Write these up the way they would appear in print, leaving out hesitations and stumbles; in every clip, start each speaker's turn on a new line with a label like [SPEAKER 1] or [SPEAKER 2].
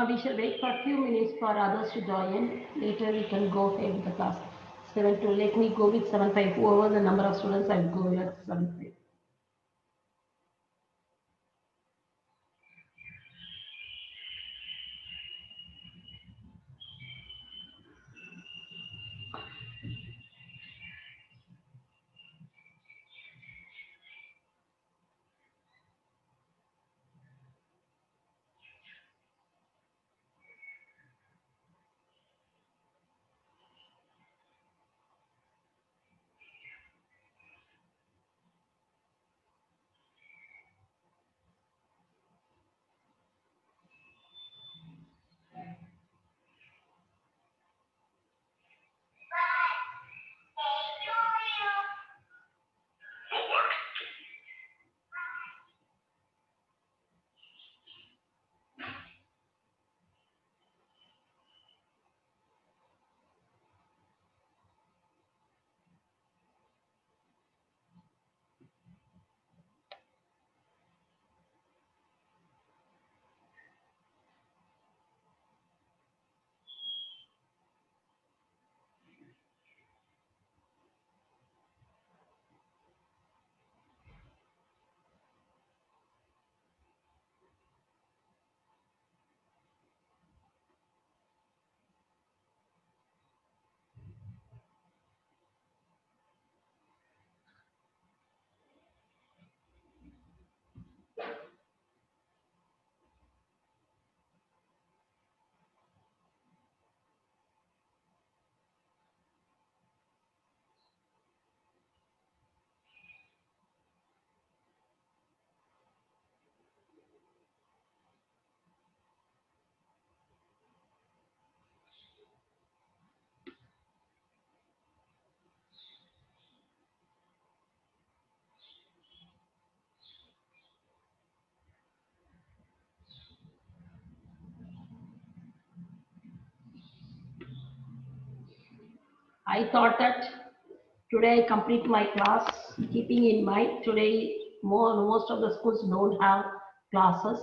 [SPEAKER 1] We shall wait for a few minutes for others to join. Later we can go ahead with the class. 7 to let me go with 7-5. Whoever the number of students, I will go with 7-5. I thought that today I complete my class, keeping in mind today most of the schools don't have classes.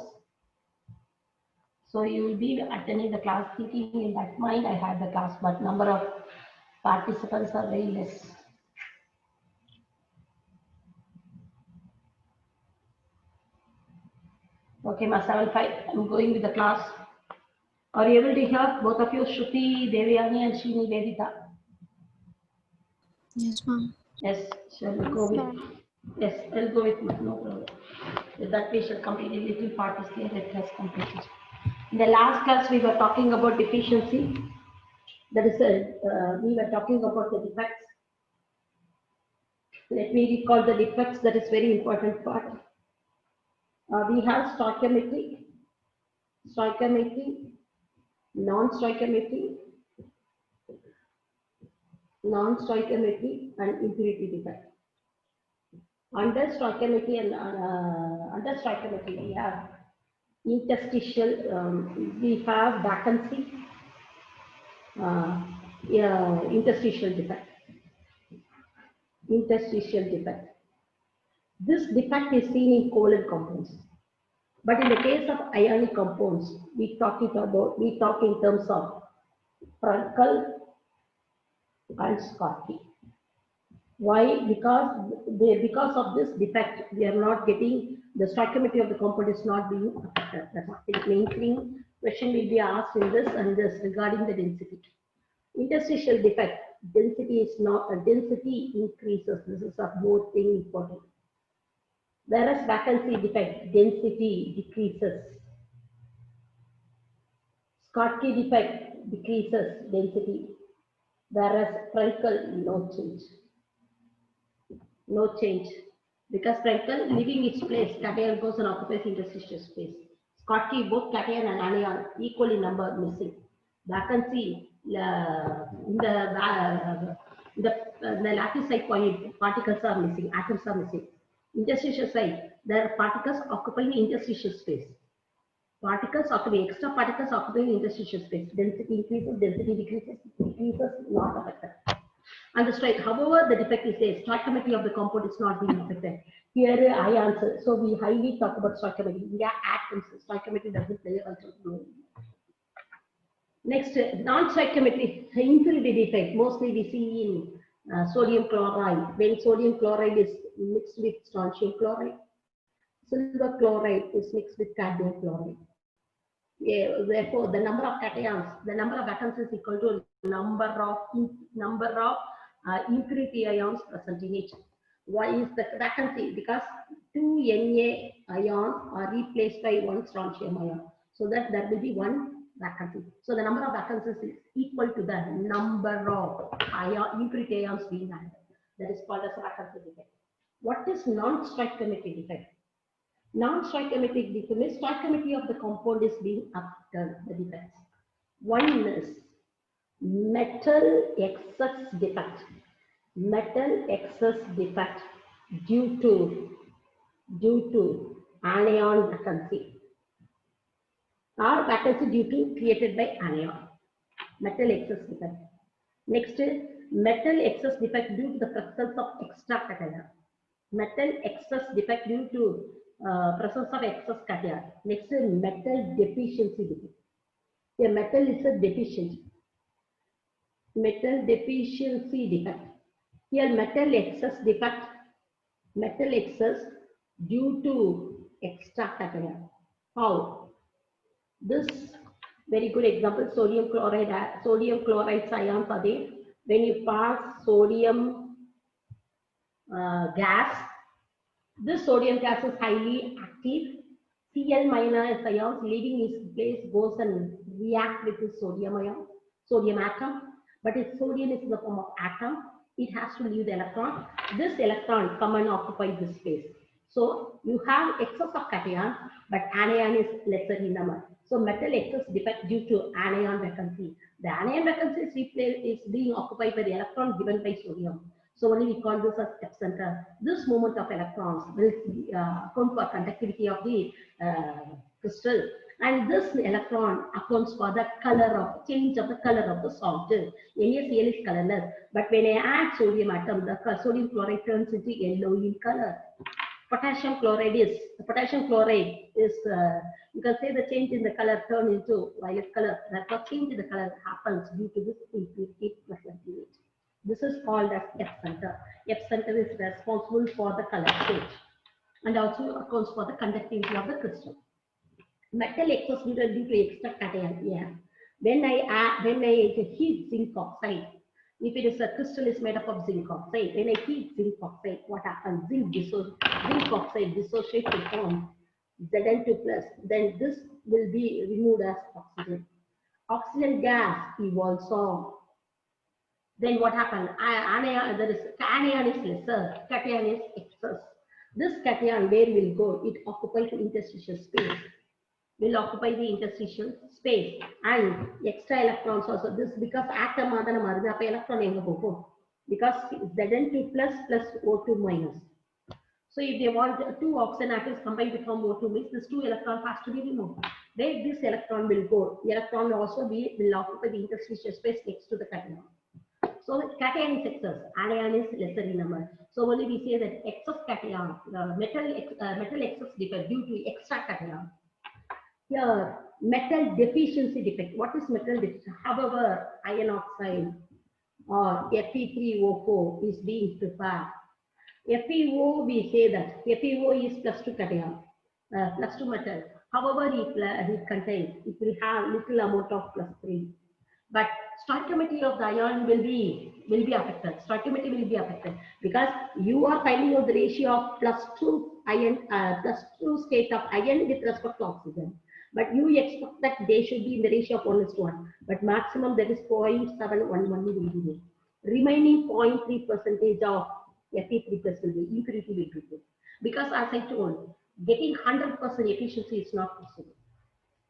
[SPEAKER 1] So you will be attending the class thinking in that mind I had the class, but number of participants are very less. Okay, my 7-5, I'm going with the class. Are you able to hear both of you, Shruti, Devyani and Srini Vedita?
[SPEAKER 2] Yes, ma'am.
[SPEAKER 1] Yes, shall we go with? Yes, I'll go with no problem. With that we shall complete a little part is there, let us complete it. In the last class we were talking about deficiency. That is, we were talking about the defects. Let me recall the defects, that is very important part. We have stoichiometry, non-stoichiometry, and impurity defect. Under stoichiometry we have interstitial, we have vacancy, yeah, interstitial defect. This defect is seen in covalent compounds. But in the case of ionic compounds, we talk in terms of Frankel and Schottky. Why? Because of this defect, we are not getting the stoichiometry of the compound is not being affected. That's the main thing. Question will be asked in this and this regarding the density. Interstitial defect, density is not density increases. This is a more thing important. Whereas vacancy defect, density decreases. Schottky defect decreases density, whereas Frankel no change. No change. Because Frankel leaving its place, cation goes and occupies interstitial space. Schottky, both cation and anion equal in number missing. Vacancy in the lattice side point, particles are missing, atoms are missing. Interstitial side, there are particles occupying interstitial space. Extra particles occupying interstitial space. Density increases, density decreases, not affected. And the strike, however, the defect is a stoichiometry of the compound is not being affected. Here I answer. So we highly talk about stoichiometry. Yeah, atoms, stoichiometry doesn't play a role. Next, non-stoichiometric impurity defect. Mostly we see in sodium chloride. When sodium chloride is mixed with strontium chloride, silver chloride is mixed with cadmium chloride. Yeah, therefore, the number of cations, the number of atoms is equal to number of impurity ions present in it. Why is the vacancy? Because two Na ions are replaced by one strontium ion, so that there will be one vacancy. So the number of vacancies is equal to the number of impurity ions being added. That is called as vacancy defect. What is non-stoichiometric defect? Non-stoichiometric defect means stoichiometry of the compound is being affected, the defects. One is metal excess defect. Metal excess defect due to anion vacancy or vacancy due to created by anion. Metal excess defect. Next, metal excess defect due to the presence of extra cation. Metal excess defect due to presence of excess cation. Next, metal deficiency defect. A metal is a deficient. Metal deficiency defect. Here, metal excess defect. Metal excess due to extra cation. How? This very good example. Sodium chloride ions are there. When you pass sodium gas, this sodium gas is highly active. Cl minus ions leaving its place goes and react with the sodium atom. But if sodium is in the form of atom, it has to leave the electron. This electron come and occupy this space. So you have excess of cation, but anion is lesser in number. So metal excess defect due to anion vacancy. The anion vacancy is being occupied by the electron given by sodium. So only we call this as epicenter. This movement of electrons will account for conductivity of the crystal, and this electron accounts for the color of change of the color of the salt. NaCl is colorless, but when I add sodium atom, the sodium chloride turns into yellow in color. Potassium chloride is you can say the change in the color turn into violet color. Therefore, change in the color happens due to this impurity present in it. This is called as epicenter. Epicenter is responsible for the color change and also accounts for the conductivity of the crystal. Metal excess due to extra cation. Yeah. When I heat zinc oxide, if it is a crystal is made up of zinc oxide, when I heat zinc oxide, what happens? Zinc oxide dissociates to form Zn2+. Then this will be removed as oxygen. Oxygen gas evolves on. Then what happened? Anion is lesser, cation is excess. This cation where will go? It occupies the interstitial space. Will occupy the interstitial space and extra electrons also. This because atom electron because Zn2+ plus O2 minus. So if they want two oxygen atoms combined to form O2 means this two electron has to be removed. Where this electron will go? The electron will occupy the interstitial space next to the cation. So cation is excess, anion is lesser in number. So only we say that excess cation, metal excess defect due to extra cation. Here, metal deficiency defect. What is metal deficiency? However, iron oxide or Fe3O4 is being prepared. FeO, we say that FeO is +2 cation, +2 metal. However, it contains, it will have little amount of +3. But stoichiometry of the ion will be affected. Stoichiometry will be affected because you are finding out the ratio of +2 ion, +2 state of ion with respect to oxygen. But you expect that they should be in the ratio of 1:1. But maximum that is 0.711 will be there. Remaining 0.3% of Fe3+ will be impurity will be there. Because as I told, getting 100% efficiency is not possible.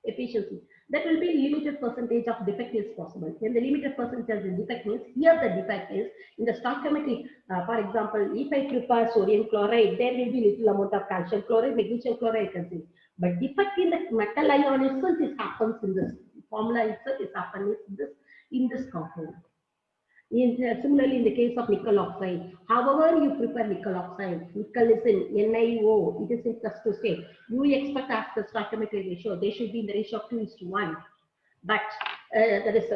[SPEAKER 1] Efficiency. That will be limited percentage of defect is possible. When the limited percentage of defect means, here the defect is in the stoichiometry. For example, if I prepare sodium chloride, there will be little amount of calcium chloride, magnesium chloride, can see. But defect in the metal ion itself is happens in this formula itself is happens in this compound. Similarly, in the case of nickel oxide, however you prepare nickel oxide, nickel is in NiO, it is in +2 state. You expect as the stoichiometric ratio, they should be in the ratio of 2:1. But that is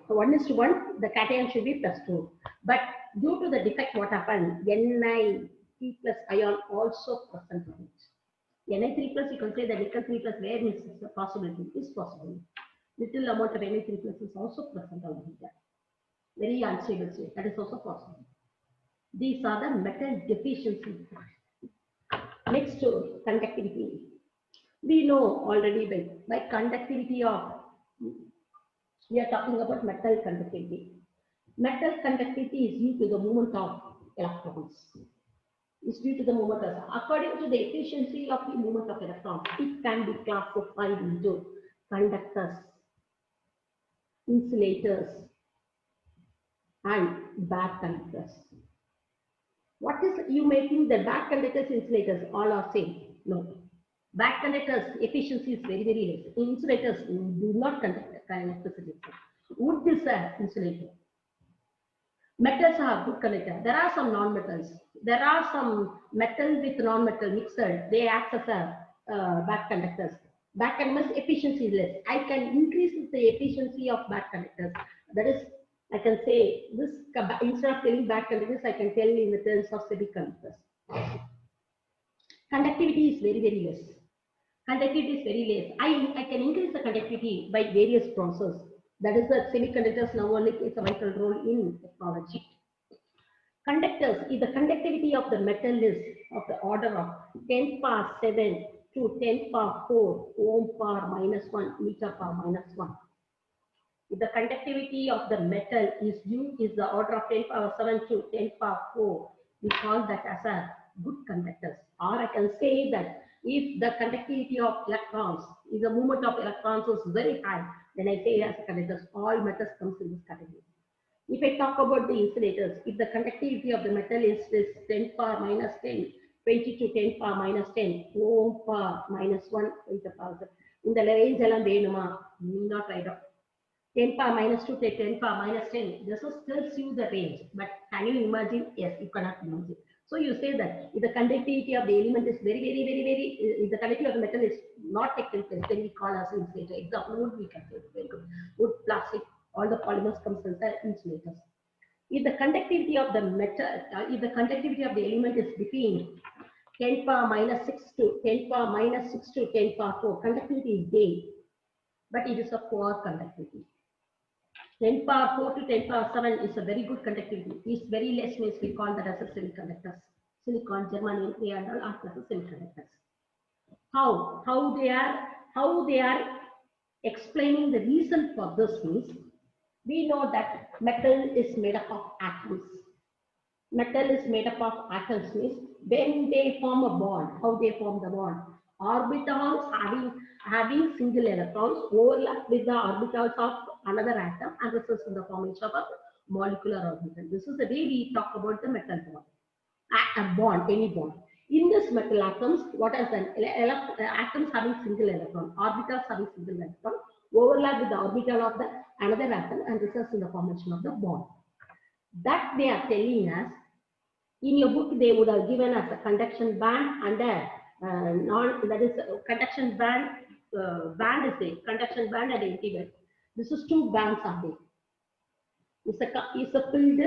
[SPEAKER 1] 1:1, the cation should be +2. But due to the defect, what happened? Ni3 plus ion also present on it. Ni3 plus, you can say the nickel 3 plus, where is a possibility? Is possible. Little amount of Ni3 plus is also present on it. Very unstable state, that is also possible. These are the metal deficiencies. Next to conductivity. We know already by conductivity of, we are talking about metal conductivity. Metal conductivity is due to the movement of electrons. It's due to the movement of, according to the efficiency of the movement of electrons, it can be classified into conductors, insulators, and bad conductors. What is, you may think that bad conductors, insulators, all are same? No. Bad conductors efficiency is very, very less. Insulators do not conduct electricity. Wood is an insulator. Metals are good conductor. There are some non-metals. There are some metal with non-metal mixed. They act as a bad conductors. Bad conductors efficiency is less. I can increase the efficiency of bad conductors. That is, I can say this, instead of telling bad conductors, I can tell in the terms of semiconductors. Conductivity is very, very less. Conductivity is very less. I can increase the conductivity by various processes. That is the semiconductors now only plays a vital role in technology. Conductors, if the conductivity of the metal is of the order of 10 power 7 to 10 power 4 ohm power -1 meter power -1. If the conductivity of the metal is the order of 10 power 7 to 10 power 4, we call that as a good conductors. Or I can say that if the conductivity of electrons, if the movement of electrons is very high, then I say as a conductors, all metals comes in this category. If I talk about the insulators, if the conductivity of the metal is 10 power -10, 20 to 10 power -10, ohm power -1, in the range elam venuma, not right up. 10 power -2 to 10 power -10, this tells you the range, but can you imagine? Yes, you cannot imagine. So you say that if the conductivity of the element is very, if the conductivity of the metal is not taken place, then we call as insulator. Example, wood we can say, very good. Wood, plastic, all the polymers comes as insulators. If the conductivity of the metal, if the conductivity of the element is between 10 power -6 to 10 power -6 to 10 power 4, conductivity is gained, but it is a poor conductivity. 10 power 4 to 10 power 7 is a very good conductivity. It's very less means we call that as a semiconductors. Silicon, germanium, they are all asked as a semiconductors. How they are explaining the reason for this means, we know that metal is made up of atoms. Metal is made up of atoms means when they form a bond, how they form the bond? Orbitals having single electrons overlap with the orbitals of another atom and results in the formation of a molecular orbital. This is the way we talk about the metal bond. A bond, any bond. In this metal atoms, what is an atoms having single electron, orbitals having single electron, overlap with the orbital of the another atom and results in the formation of the bond. That they are telling us. In your book, they would have given us a conduction band and a conduction band. Band is a conduction band and empty band. This is two bands are there. It's a filled.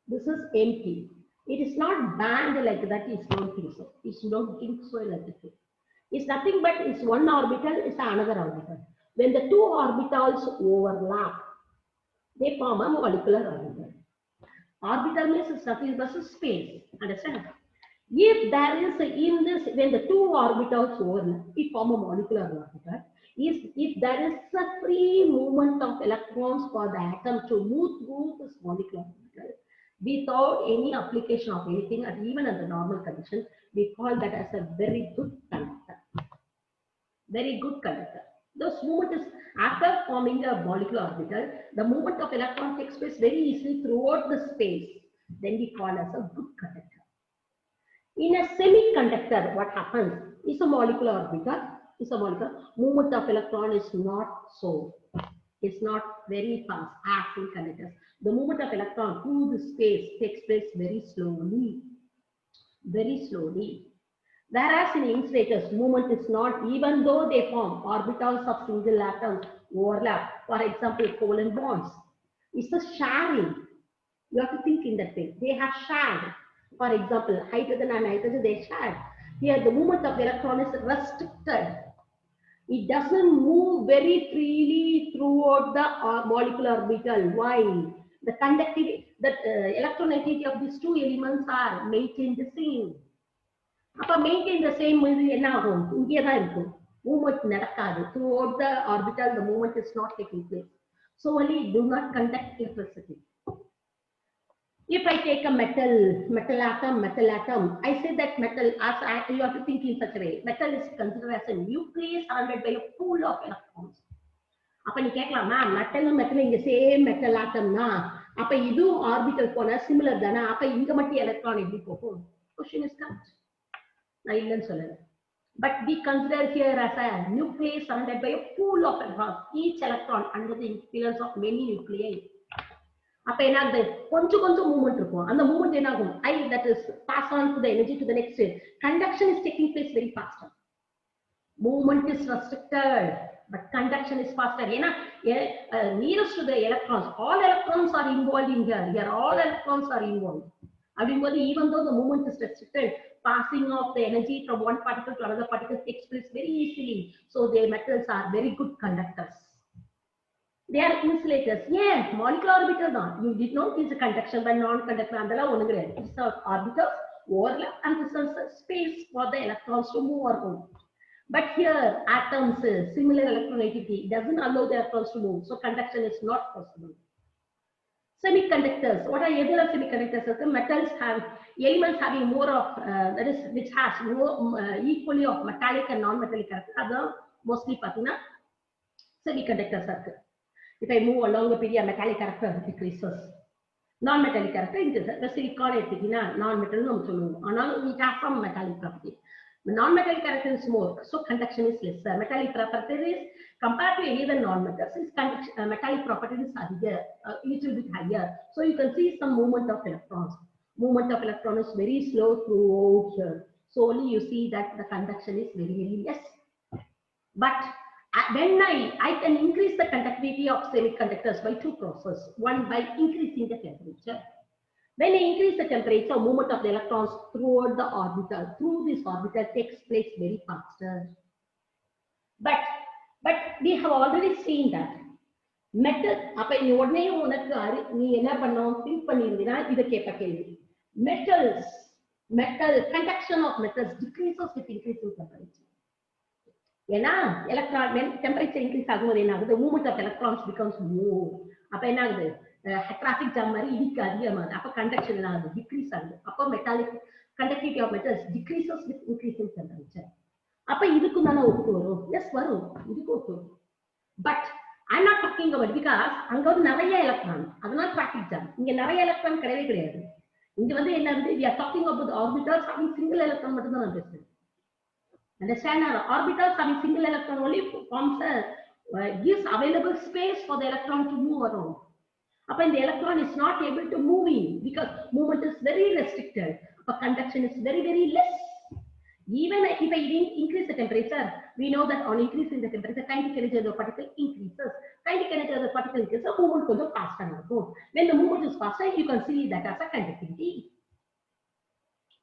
[SPEAKER 1] This is empty. It is not band like that. It's don't think so. It's don't think so like that. It's nothing but it's one orbital. It's another orbital. When the two orbitals overlap, they form a molecular orbital. Orbital means it's nothing but space. Understand? If there is in this, when the two orbitals overlap, it form a molecular orbital. If there is a free movement of electrons for the atom to move through this molecular orbital without any application of anything, and even under normal condition, we call that as a very good conductor. Very good conductor. This movement is after forming a molecular orbital, the movement of electron takes place very easily throughout the space. Then we call as a good conductor. In a semiconductor, what happens is a molecular orbital. Is a molecular movement of electron is not so. It's not very fast as in conductors. The movement of electron through the space takes place very slowly. Very slowly. Whereas in insulators, movement is not, even though they form orbitals of single atoms overlap. For example, covalent bonds. It's a sharing. You have to think in that way. They have shared. For example, hydrogen and nitrogen, they shared. Here, the movement of the electron is restricted. It doesn't move very freely throughout the molecular orbital. Why? The conductivity, the electronegativity of these two elements are maintained the same. Upon maintain the same movement throughout the orbital, the movement is not taking place. So only do not conduct electricity. If I take a metal atom, I say that metal, as you have to think in such a way, metal is considered as a nucleus surrounded by a pool of electrons. அப்ப நீ கேட்கலாம் ma'am metal இங்க same metal ஆட்டம்னா அப்ப இதுவும் orbital போனா similar தானே அப்ப இங்க மட்டும் எலக்ட்ரான் எப்படி போகும் क्वेश्चन இஸ் கரெக்ட் நான் இல்லைன்னு சொல்லல but we consider here as a nucleus surrounded by a pool of electrons each electron under the influence of many nuclei அப்ப என்ன ஆகுது கொஞ்சம் மூவ்மெண்ட் இருக்கும் அந்த மூவ்மெண்ட் என்ன ஆகும் that is pass on to the energy to the next conduction is taking place very faster movement is restricted but conduction is faster nearest to the electrons all electrons are involved in here all electrons are involved even though the movement is restricted passing of the energy from one particle to another particle takes place very easily so the metals are very good conductors they are insulators molecular orbital you did not use a conduction by non-conductor it's a orbital overlap and this is a space for the electrons to move around. But here, atoms, similar electronegativity, doesn't allow the electrons to move, so conduction is not possible. Semiconductors, what are other semiconductors? The metals have elements having more of, that is, which has more equally of metallic and non-metallic character. Other mostly semiconductors are. If I move along the period, metallic character decreases. Non-metallic character increases. The silicon, non-metallic, it has some metallic property. The non-metallic character is more, so conduction is lesser. Metallic property is compared to any other non-metals, metallic property is higher, a little bit higher. So you can see some movement of electrons. Movement of electron is very slow throughout here. So only you see that the conduction is very less. But when I can increase the conductivity of semiconductors by two processes. One by increasing the temperature. When I increase the temperature, movement of the electrons throughout the orbital, through this orbital takes place very faster. But we have already seen that metal, metal conduction of metals decreases with increasing temperature. Electron, when temperature increases, the movement of electrons becomes more. Traffic jam conduction decrease metallic conductivity of metals decreases with increasing temperature. Yes, but I'm not talking about because electron. Traffic jam. Electron we are talking about the orbitals having single electron. Understand? Orbitals having single electron only forms gives available space for the electron to move around. When the electron is not able to move in because movement is very restricted, conduction is very less. Even if I increase the temperature, we know that on increasing the temperature, kinetic energy of the particle increases. Kinetic energy of the particle increases, movement goes faster. When the movement is faster, you can see that as a conductivity.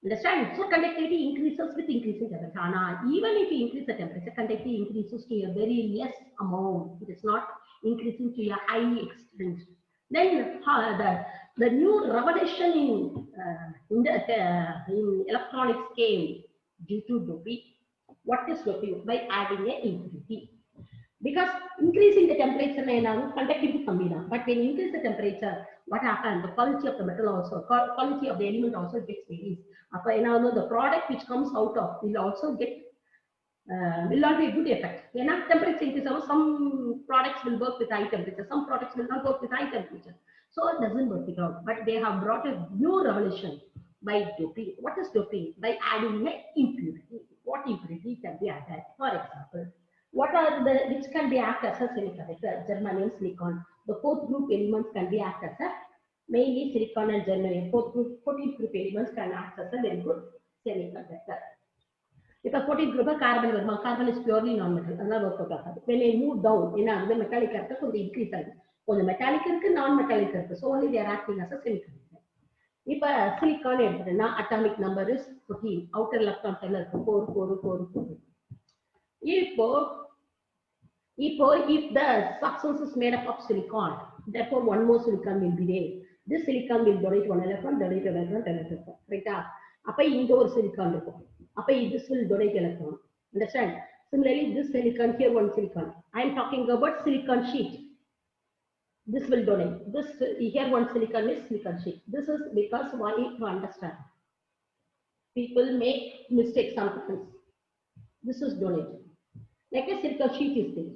[SPEAKER 1] Understand? So conductivity increases with increasing temperature. Even if you increase the temperature, conductivity increases to a very less amount. It is not increasing to a high extent. Then the new revolution in electronics came due to doping. What is doping? By adding an impurity. Because increasing the temperature, conductivity comes. But when you increase the temperature, what happens? The quality of the metal also, quality of the element also gets varies. The product which comes out of will also get will not be a good effect. Temperature increase, some products will work with high temperature, some products will not work with high temperature. So it doesn't work it out. But they have brought a new revolution by doping. What is doping? By adding an impurity. What impurity can be added? For example, which can be acted as a semiconductor? Germanium, silicon. The fourth group elements can be acted as mainly silicon and germanium. 14th group elements can act as a very good semiconductor. If a 14 group carbon, carbon is purely non-metal. Another work out. When I move down, in the metallic character, so the increase. So the metallic and non-metallic, so only they are acting as a semiconductor. If a silicon atomic number is 14, outer electron 4, 4, 4, 4. If the substance is made up of silicon, therefore one more silicon will be there. This silicon will donate one electron, donate an electron, donate an electron. Right? Appa indoor silicon. Appa this will donate electron. Understand? Similarly, this silicon here, one silicon. I am talking about silicon sheet. This will donate. This here one silicon is silicon sheet. This is because why to understand. People make mistakes sometimes. This is donate. Like a silicon sheet is there.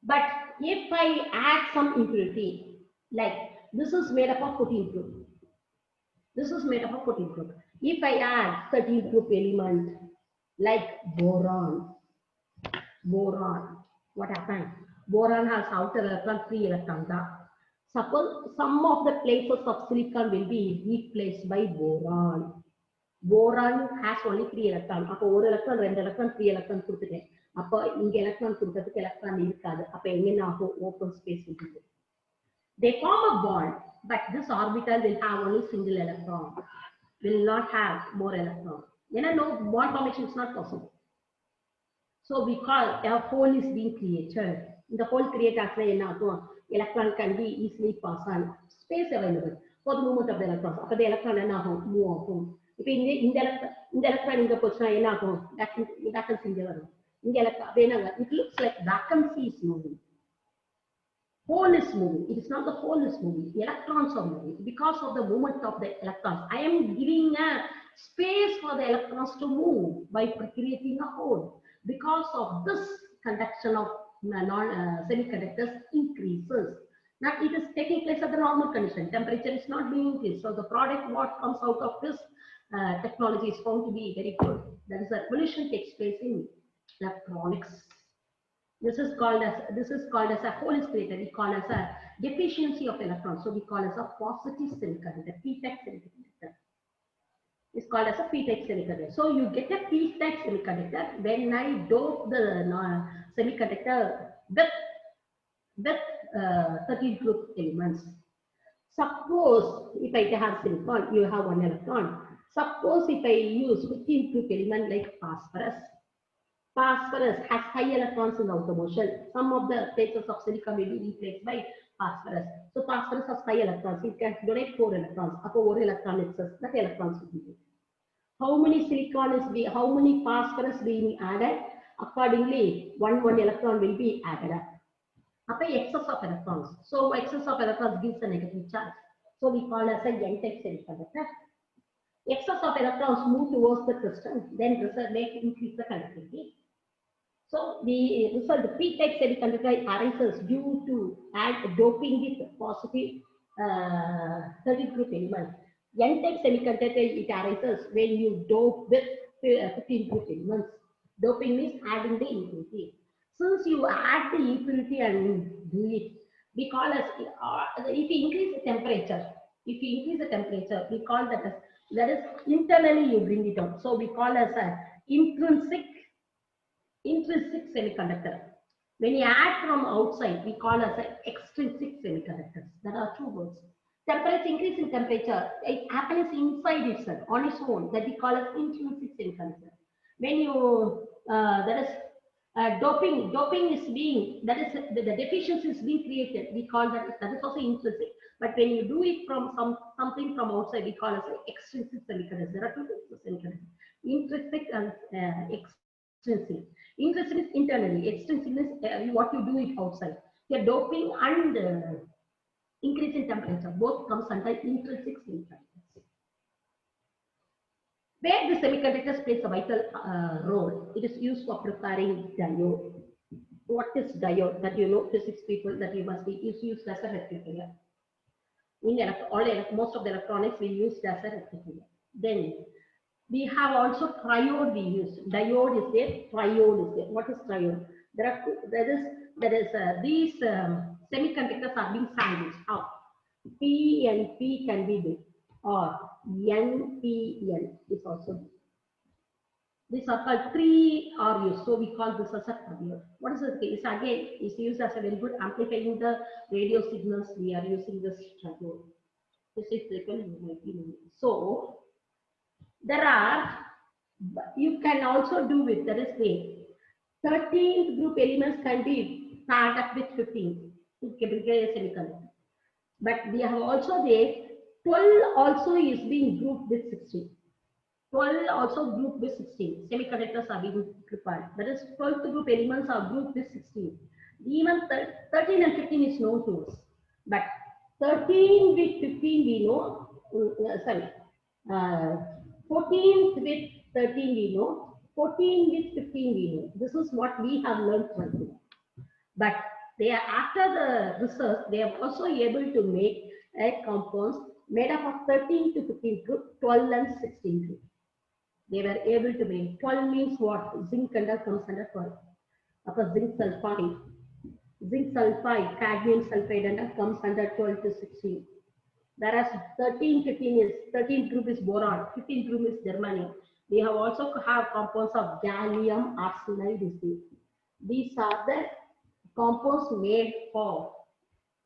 [SPEAKER 1] But if I add some impurity, like this is made up of 14 group. This is made up of 14 group. If I add 13 group element like boron, what happens? Boron has outer electron, 3 electrons. Suppose some of the places of silicon will be replaced by boron. Boron has only 3 electrons. அப்போ ஒரு electron, 2 electron, 3 electron கொடுத்துட்டேன். அப்போ இங்க electron கொடுக்கிறதுக்கு electron இருக்காது. அப்போ எங்க ஆகும்? Open space இருக்குது. They form a bond, but this orbital will have only single electron. Will not have more electron. No bond formation is not possible. So we call a hole is being created. The hole created after electron can be easily passed on. Space available for the movement of the electrons. After the electron move. If in the electron in the position, vacuum it looks like vacancy is moving. Hole is moving. It is not the hole is moving. The electrons are moving because of the movement of the electrons. I am giving a space for the electrons to move by creating a hole. Because of this, conduction of semiconductors increases. Now it is taking place at the normal condition. Temperature is not being increased. So the product what comes out of this technology is found to be very good. That is, a revolution takes place in electronics. This is called as a hole is created. We call as a deficiency of electrons. So we call as a positive semiconductor, p-type semiconductor. It's called as a p-type semiconductor. So you get a p-type semiconductor when I dope the semiconductor with 13 group elements. Suppose if I have silicon, you have 1 electron. Suppose if I use 15 group element like phosphorus. Phosphorus has high electrons in the outer motion. Some of the places of silicon will be replaced by phosphorus. So phosphorus has high electrons. It can donate 4 electrons. Upper 1 electron itself, that electrons will be. How many how many phosphorus being added? Accordingly, one electron will be added up. Upper excess of electrons. So excess of electrons gives a negative charge. So we call as a n-type semiconductor. Excess of electrons move towards the crystal, then increase the conductivity. So the result, the p-type semiconductor arises due to doping with positive 30 group element. N-type semiconductor it arises when you dope with 15 group elements. Doping means adding the impurity. Since you add the impurity and do it, we call as if you increase the temperature. If you increase the temperature, we call that as internally you bring it out. So we call as a intrinsic semiconductor. When you add from outside, we call as an extrinsic semiconductors. There are 2 words. Temperature, increase in temperature, it happens inside itself on its own. That we call as intrinsic semiconductor. When you doping is being, that is the deficiency is being created. We call that is also intrinsic. But when you do it from something from outside, we call it extrinsic semiconductor. There are 2 types of semiconductor: intrinsic and extrinsic. Intrinsic is internally. Extrinsic is what you do it outside. Your doping and increase in temperature both comes under intrinsic semiconductors. Where the semiconductors plays a vital role, it is used for preparing diode. What is diode? That physics people that you must be used as a rectifier. Most of the electronics we use as a rectifier. Then we have also triode we use. Diode is there, triode is there. What is triode? These semiconductors are being sandwiched. How? P and P can be big, or NPN is also big. These are called 3 RUs, so we call this as a triode. What is it? It's again is used as a very good amplifying the radio signals. We are using this triode. This is frequent. So there are, you can also do with, there is way 13th group elements can be paired up with 15 to create a semiconductor. But we have also there 12 also is being grouped with 16. 12 also grouped with 16. Semiconductors are being prepared. That is 12th group elements are grouped with 16. Even 13 and 15 is known to us. But 13 with 15 we know, sorry, 14th with 13 we know, 14 with 15 we know. This is what we have learned from them. But they are, after the research, they are also able to make a compounds made up of 13 to 15 group, 12 and 16 group. They were able to make 12 means what? Zinc comes under 12. After zinc sulfide, cadmium sulfide comes under 12 to 16. Whereas 13, 15 is 13th group is boron, 15th group is germanium. We have also have compounds of gallium arsenide. These are the compounds made for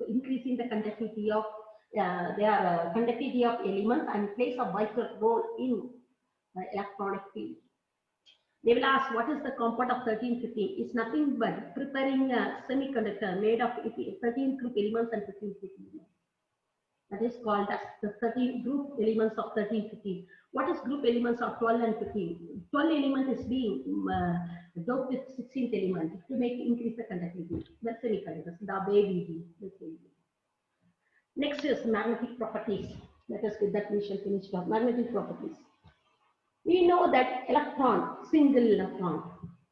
[SPEAKER 1] increasing the conductivity of their conductivity of elements and plays a vital role in electronic field. They will ask what is the compound of 1315? It's nothing but preparing a semiconductor made of 13 group elements and 15 group elements. That is called as the 13 group elements of 1315. What is group elements of 12 and 15? 12 element is being doped with 16th element to make increase the conductivity. The semiconductors, the way we do. Next is magnetic properties. Let us get that we shall finish up. Magnetic properties. We know that electron, single electron,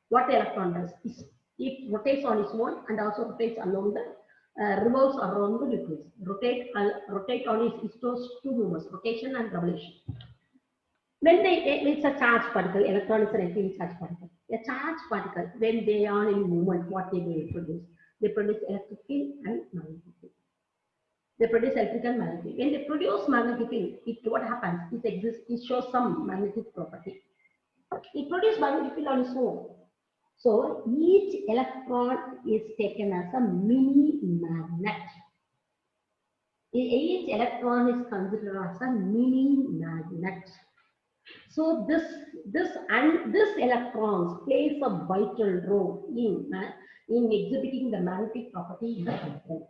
[SPEAKER 1] what electron does is it rotates on its own and also rotates along the revolves around the nucleus. Rotate on its those two movements, rotation and revolution. When it's a charged particle, electron is an empty charged particle. A charged particle, when they are in movement, what they produce? They produce electric field and magnetic field. They produce electric and magnetic. When they produce magnetic field, what happens? It exists. It shows some magnetic property. It produces magnetic field on its own. So each electron is taken as a mini magnet. Each electron is considered as a mini magnet. So this electrons plays a vital role in exhibiting the magnetic property in the electron.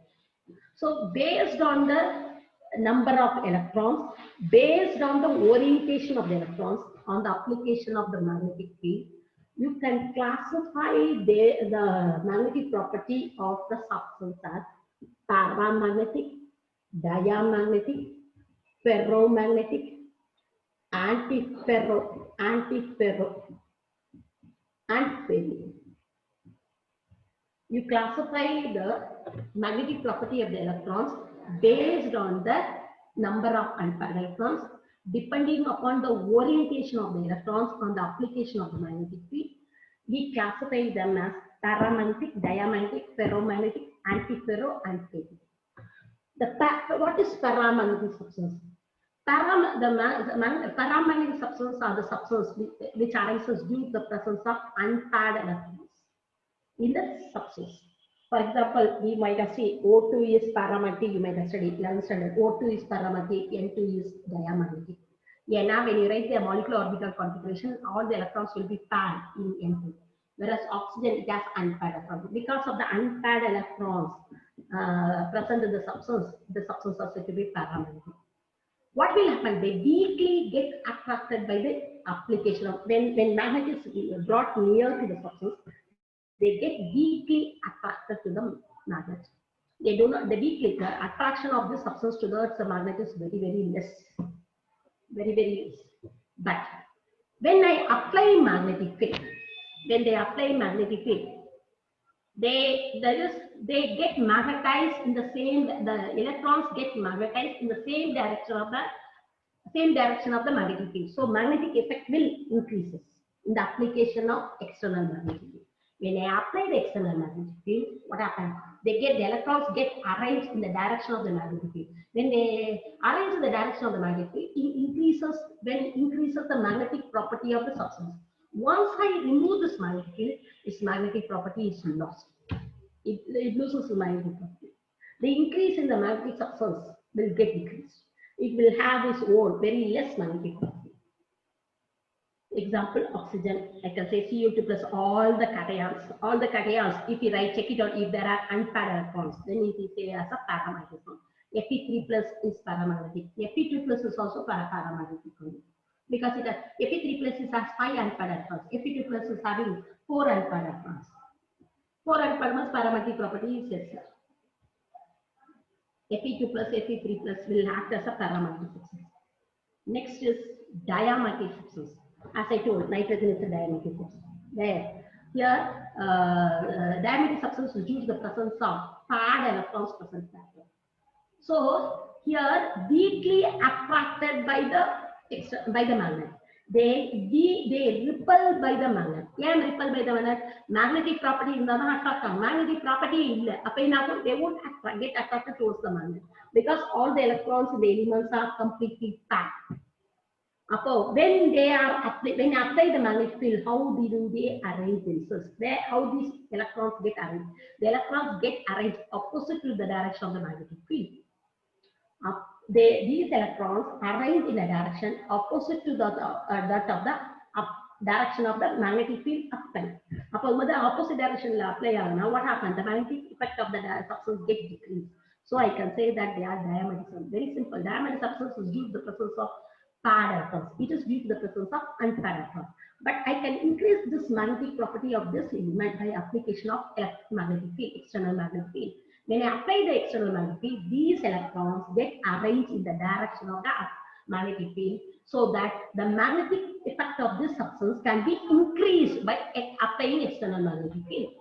[SPEAKER 1] So based on the number of electrons, based on the orientation of the electrons, on the application of the magnetic field, you can classify the magnetic property of the substance as paramagnetic, diamagnetic, ferromagnetic, antiferro, and ferro. You classify the magnetic property of the electrons based on the number of unpaired electrons, depending upon the orientation of the electrons on the application of the magnetic field. We classify them as paramagnetic, diamagnetic, ferromagnetic, antiferro, and ferro. What is paramagnetic substance? Paramagnetic substances are the substances which arises due to the presence of unpaired electrons in the substance. For example, we might have seen O2 is paramagnetic, you might have studied 11th standard. O2 is paramagnetic, N2 is diamagnetic. Now when you write the molecular orbital configuration, all the electrons will be paired in N2. Whereas oxygen, it has unpaired electrons. Because of the unpaired electrons present in the substance are said to be paramagnetic. What will happen? They weakly get attracted by the application of, when magnet is brought near to the substance, they get weakly attracted to the magnet. They do not, the attraction of the substance towards the magnet is very, very less. Very, very less. But when I apply magnetic field, they get magnetized in the same, the electrons get magnetized in the same direction of the magnetic field. So magnetic effect will increases in the application of external magnetic field. When I apply the external magnetic field, what happens? The electrons get arranged in the direction of the magnetic field. When they arrange in the direction of the magnetic field, it increases the magnetic property of the substance. Once I remove this magnetic field, its magnetic property is lost. It loses its magnetic property. The increase in the magnetic substance will get decreased. It will have its own very less magnetic property. Example, oxygen, I can say CO2 plus all the cations, if you write, check it out, if there are unpaired electrons, then it is say as a paramagnetism. Fe3 plus is paramagnetic. Fe2 plus is also paramagnetic because Fe3 plus is has 5 unpaired electrons. Fe2 plus is having 4 unpaired electrons. 4 unpaired means paramagnetic property is yes, sir. Fe2 plus Fe3 plus will act as a paramagnetic substance. Next is diamagnetic substance. As I told, nitrogen is a diamagnetic substance. There, here, diamagnetic substance is due to the presence of paired electrons present there. So here, weakly attracted by the magnet. They repel by the magnet. Why repel by the magnet? Magnetic property is not attracted. Magnetic property is they won't get attracted towards the magnet because all the electrons in the elements are completely packed. When they are when you apply the magnetic field, how do they arrange themselves? How these electrons get arranged? The electrons get arranged opposite to the direction of the magnetic field. These electrons arranged in a direction opposite to that of the direction of the magnetic field apply. The opposite direction apply. Now what happens? The magnetic effect of the substance gets decreased. So I can say that they are diamagnetism. Very simple. Diamagnetic substance is due to the presence of paired electrons. It is due to the presence of unpaired electrons. But I can increase this magnetic property of this element by application of electromagnetic field, external magnetic field. When I apply the external magnetic field, these electrons get arranged in the direction of the magnetic field so that the magnetic effect of this substance can be increased by applying external magnetic field.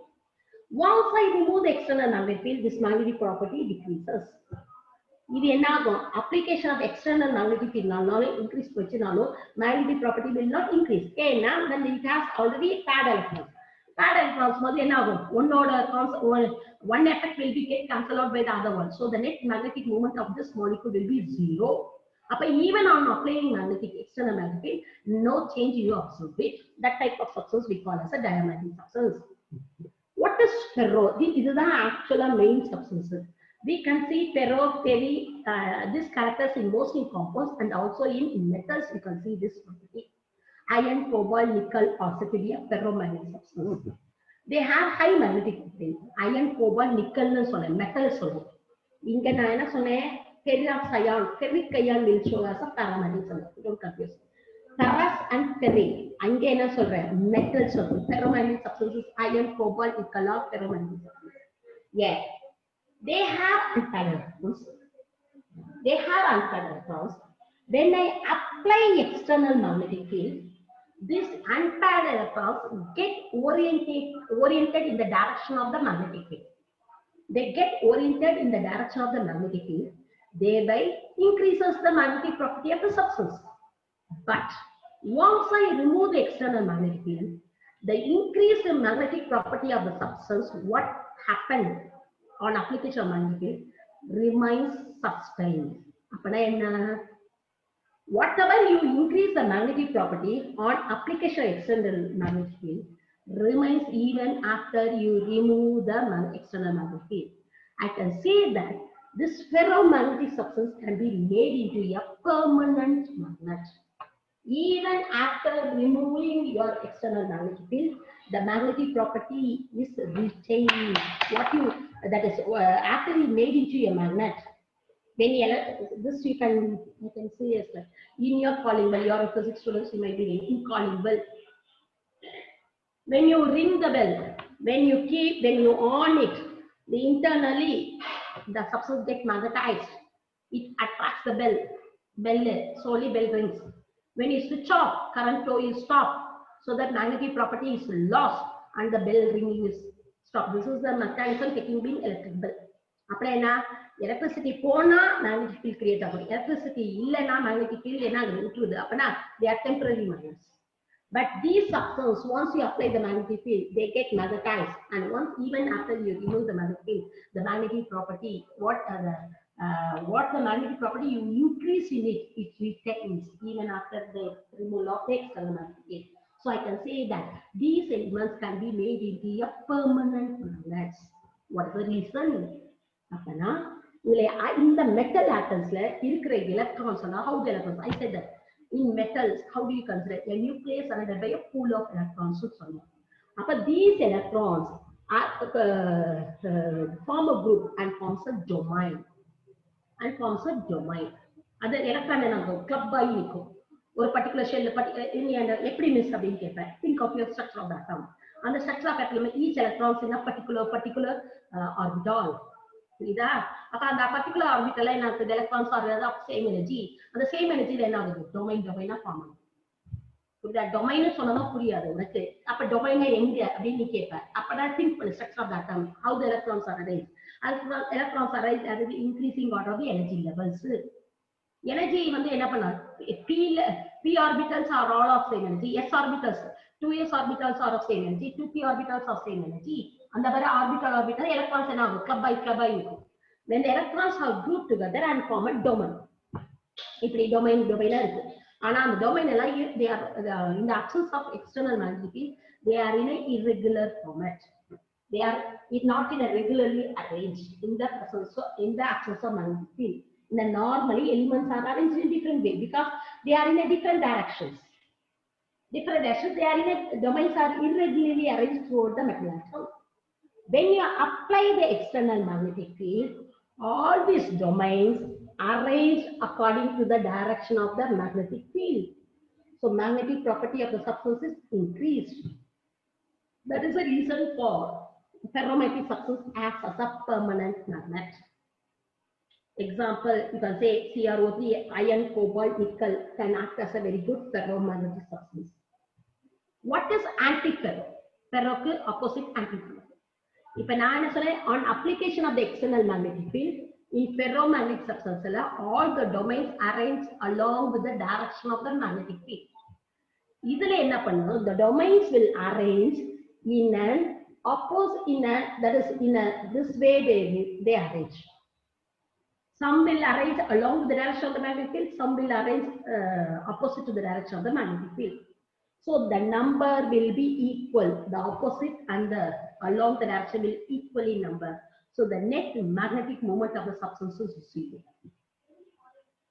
[SPEAKER 1] Once I remove the external magnetic field, this magnetic property decreases. இது என்ன ஆகும்? Application of external magnetic field increase போச்சுனாலும் magnetic property will not increase. ஏன்னா when it has already paired electrons. Paired electrons போது என்ன ஆகும்? One effect will be get cancelled out by the other one. So the net magnetic moment of this molecule will be 0. Even on applying external magnetic field, no change you observe it. That type of substance we call as a diamagnetic substance. What is ferro? This is the actual main substance. We can see ferro, these characters in most in compounds and also in metals. We can see this property. Iron, cobalt, nickel also to be a ferromagnetic substance. They have high magnetic property. Iron, cobalt, nickel, metal. Inga na ena sonne ferric ion will show as a paramagnetic substance. Don't confuse. Ferrous and ferric. Ange ena solra metal solra. Ferromagnetic substances iron, cobalt, nickel are ferromagnetic substances. Yeah. They have unpaired electrons. When I apply external magnetic field, these unpaired electrons get oriented in the direction of the magnetic field. They get oriented in the direction of the magnetic field, thereby increases the magnetic property of the substance. But once I remove the external magnetic field, the increased magnetic property of the substance, what happened on application of magnetic field, remains sustained. Whatever you increase the magnetic property on application of external magnetic field remains even after you remove the external magnetic field. I can say that this ferromagnetic substance can be made into a permanent magnet. Even after removing your external magnetic field, the magnetic property is retained. After you made into a magnet, when this you can see as like in your calling bell. Your physics students, you might be in calling bell. When you ring the bell, when you on it, internally the substance gets magnetized. It attracts the bell, slowly bell rings. When you switch off, current flow is stopped, so that magnetic property is lost and the bell ringing is stopped. This is the mechanism taking being electric bell. Electricity pona magnetic field create agum. Electricity illena magnetic field ena utrudu. They are temporary magnets. But these substances, once you apply the magnetic field, they get magnetized, and once even after you remove the magnetic field, the magnetic property, what the magnetic property you increase in it retains even after the removal of the external magnetic field. So I can say that these elements can be made into a permanent magnets. What is the reason? In the metal atoms, electrons, how the electrons? I said that in metals, how do you consider a nucleus surrounded by a pool of electrons? But these electrons form a group and forms a domain. Other electron club by or particular shell every miss think of your structure of the atom. And the structure of atom, each electrons in a particular orbital. That particular orbital line of the electrons are of same energy, and the same energy then are the domain of common. That domain is one of the upper domain think for the structure of the atom, how the electrons are arranged. As electrons are arranged as the increasing order of the energy levels. Energy p orbitals are all of same energy. S orbitals, 2s orbitals are of same energy, 2p orbitals of same energy. And the orbital electrons are club by. When the electrons are grouped together and form a domain. If the domain and the domain they are in the absence of external magnetic field, they are in an irregular format. They are not in a regularly arranged in the absence of magnetic field. Normally elements are arranged in different way because they are in a different directions. They are in a domains are irregularly arranged throughout the metal atom. When you apply the external magnetic field, all these domains arranged according to the direction of the magnetic field. So magnetic property of the substance is increased. That is the reason for ferromagnetic substance acts as a permanent magnet. Example, you can say CrO3, iron, cobalt, nickel can act as a very good ferromagnetic substance. What is antiferro? Ferro opposite antiferro. If on application of the external magnetic field, in ferromagnetic substance, all the domains arranged along with the direction of the magnetic field. The domains will arrange in an opposite, this way they arrange. Some will arrange along with the direction of the magnetic field, some will arrange opposite to the direction of the magnetic field. So the number will be equal, the opposite and the along the direction will equally number. So the net magnetic moment of the substance is 0.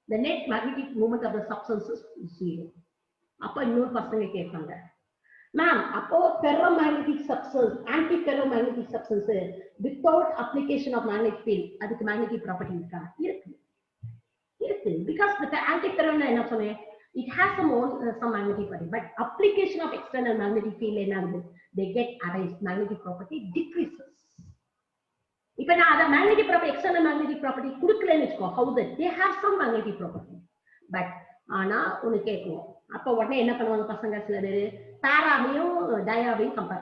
[SPEAKER 1] The net magnetic moment of the substance is 0. Ma'am, ferromagnetic substance, anti-ferromagnetic substance without application of magnetic field, that's magnetic property. Because the anti-ferromagnetic it has some magnetic property, but application of external magnetic field, they get arranged, magnetic property decreases. If the magnetic property, external magnetic property, how that they have some magnetic property, but what para compare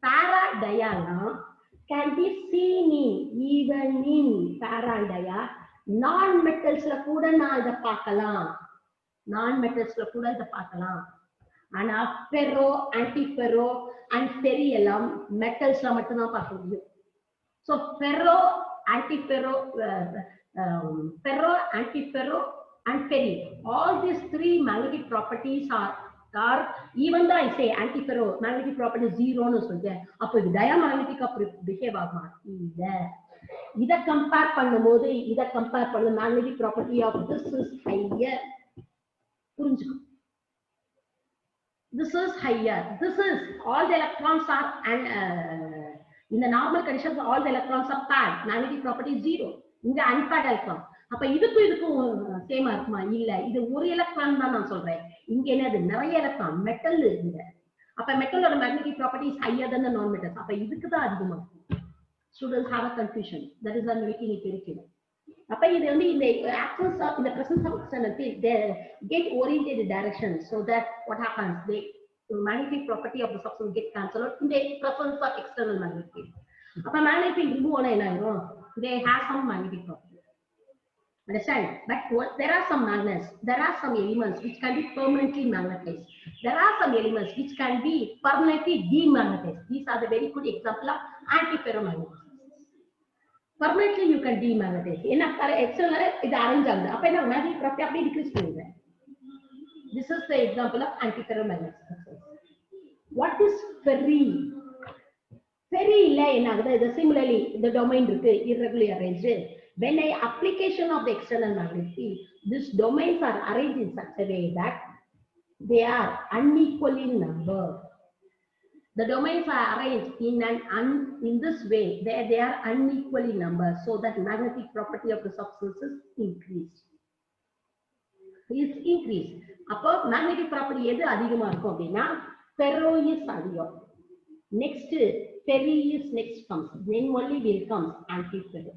[SPEAKER 1] para dia can be seen in even in para and dia non-metals non-metals and ferro, anti-ferro and ferri metals so ferro, anti-ferro, ferro, anti-ferro and ferri, all these three magnetic properties are even though I say anti-ferro magnetic property is 0 no sollte appo idu diamagnetic behave aguma illa ida compare பண்ணும்போது ida compare பண்ண magnetic property of this is higher புரிஞ்சுக்கோ this is higher, this is all the electrons are and in the normal conditions all the electrons are paired, magnetic property is 0 inga unpaired electron அப்ப இதுக்கும் சேமா இருக்குமா இல்ல இது ஒரு electron தான் நான் சொல்றேன் இங்க என்னது நிறைய எலக்ட்ரான் மெட்டல் இங்க அப்ப மெட்டலோட magnetic property is higher than the non metals அப்ப இதுக்கு தான் அதிகமா இருக்கும் students have a confusion that is I'm making it very clear அப்ப இது வந்து in the absence of in the presence of external field they get oriented direction so that what happens the magnetic property of the substance get cancelled out in the presence of external magnetic field அப்ப magnetic field remove ஆனா என்ன ஆகும் they have some magnetic property. Understand? But there are some magnets, there are some elements which can be permanently magnetized. There are some elements which can be permanently demagnetized. These are the very good example of antiferromagnetism. Permanently you can demagnetize. In external, it arrange. Up and magnetic property decrease. This is the example of anti-ferromagnetic structures. What is ferri? Ferri illa similarly the domain irregularly arranged. When a application of the external magnetic field, these domains are arranged in such a way that they are unequal in number. The domains are arranged in this way, they are unequal in number, so that magnetic property of the substance is increased. அப்போ magnetic property எது அதிகமா இருக்கும் அப்படின்னா ferro is அதிகம். Next ferri is next comes, then only will comes antiferro.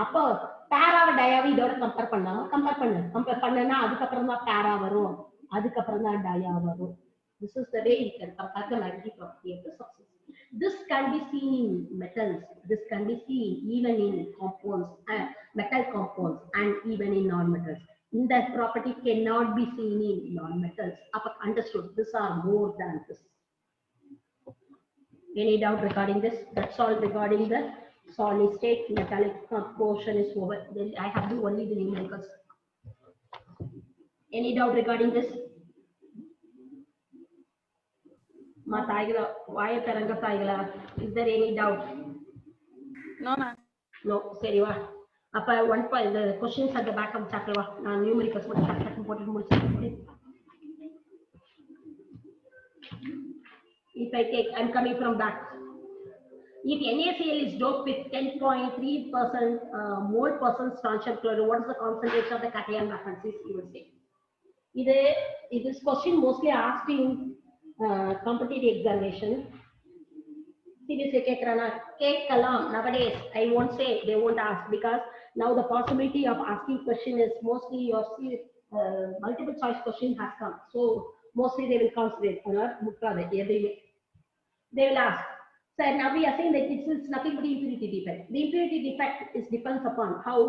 [SPEAKER 1] அப்போ பேராவை டயாவை இதோட compare பண்ணனா அதுக்கப்புறம் தான் பேரா வரும், அதுக்கப்புறம் தான் டயா வரும். This is the way you can compare the magnetic property of the substance. This can be seen in metals. This can be seen even in compounds, metal compounds, and even in non-metals. That property cannot be seen in non-metals. Understood? These are more than this. Any doubt regarding this? That's all regarding the solid state. Metallic portion is over. Then I have to only the numericals. Any doubt regarding this? Is there any doubt?
[SPEAKER 2] No, ma'am.
[SPEAKER 1] No, சரி வா. அப்ப the questions at the back of the chapter வா. நான் numericals மட்டும் டக்கு போட்டு முடிச்சிட்டேன். If I take, I'm coming from back. If NaCl is doped with 10.3% mole percent strontium chloride, what is the concentration of the cation vacancies? You will say. This question mostly asked in competitive examination. Seriously, nowadays I won't say they won't ask, because now the possibility of asking question is mostly your multiple choice question has come, so mostly they will consider they will ask. So now we are saying that it's nothing but impurity defect. The impurity defect depends upon how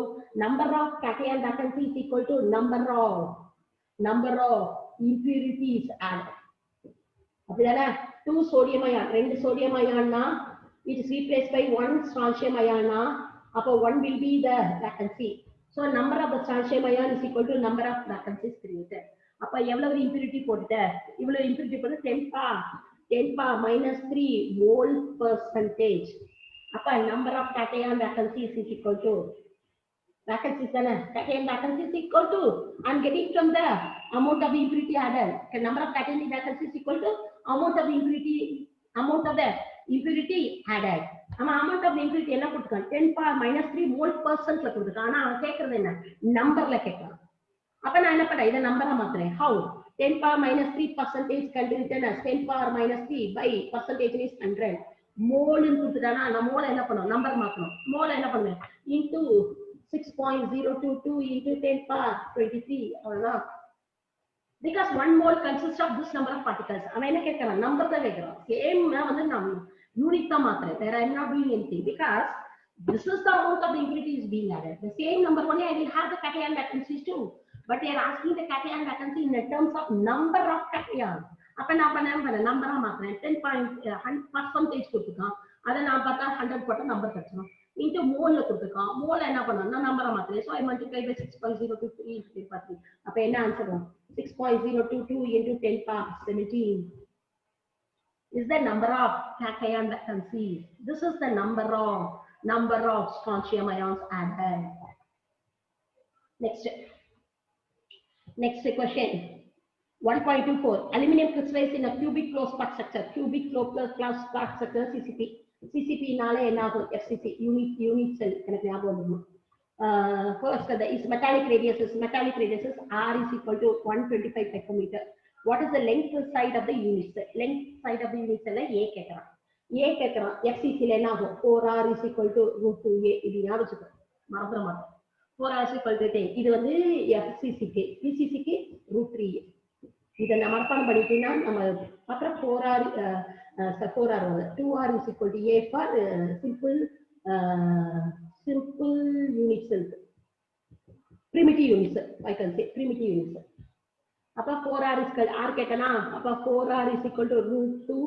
[SPEAKER 1] number of cation vacancy is equal to number of impurities added. 2 sodium ion, 2 sodium ion na, it is replaced by 1 strontium ion na, upon 1 will be the vacancy. So number of the strontium ion is equal to number of vacancies created. Upon evlo impurity potta, evlo impurity potta 10 power minus 3 mole percentage. Upon number of cation vacancies is equal to vacancies, cation vacancy is equal to, I'm getting from the amount of impurity added. The number of cation vacancies is equal to amount of the impurity added. Amount of the impurity என்ன கொடுத்துக்கான் 10 power minus 3 mole percent ல கொடுத்துக்கான். ஆனா அவன் கேட்கறது என்ன நம்பர்ல கேட்கறான். அப்ப நான் என்ன பண்ணேன், இதை நம்பரா மாத்துறேன். How? 10 power minus 3 percentage can be written as 10 power minus 3 by percentage is 100. mole ன்னு கொடுத்துட்டானா நான் மோல என்ன பண்ணும் நம்பர் மாத்தணும். மோல என்ன பண்ணுவேன் into 6.022 into 10 power 23. அவ்வளவுதான். Because 1 mole consists of this number of particles. அவன் என்ன கேட்கறான் நம்பர் தான் கேட்கறான். சேம் வந்து நான் யூனிட் தான் மாத்துறேன். There I am not doing anything, because this is the amount of the impurity is being added. The same number only I will have the cation vacancies too, but they are asking the cation vacancy in terms of number of cation. அப்ப நான் பண்ண நம்பரா மாத்துறேன். 10% கொடுத்துக்கான், அதை நான் பார்த்தா 100 போட்ட number கிடைச்சிடும். into mole ல கொடுத்துக்கான், mole என்ன பண்ணணும் நான் நம்பரா மாத்துறேன். So I multiply by 6.023 into 10 power 3. அப்ப என்ன ஆன்சர் வரும் 6.022 into 10 power 17 is the number of cation vacancies. This is the number of strontium ions added. Next question. 1.24. Aluminum crystallized in a cubic closed part structure. Cubic closed part structure CCP. CCP நாலே என்ன ஆகும் FCC unit cell எனக்கு ஞாபகம் வந்துடும். First is metallic radius is R is equal to 125 picometer. What is the length side of the unit cell? Length side of the unit cell A கேட்கறான். FCC ல என்ன ஆகும் 4R is equal to root 2A. இது ஞாபகம் வச்சுக்கோ, மறந்துட மாட்டோம். 4R is equal to 10. இது வந்து FCC க்கு, PCC க்கு root 3A. இதை நம்ம மனப்பாடம் பண்ணிட்டீங்கன்னா நம்ம அப்புறம் 4R 2R is equal to A for simple unit cell, primitive unit cell. I can say primitive unit cell. அப்ப 4R is R கேட்டனா, அப்ப 4R is equal to root 2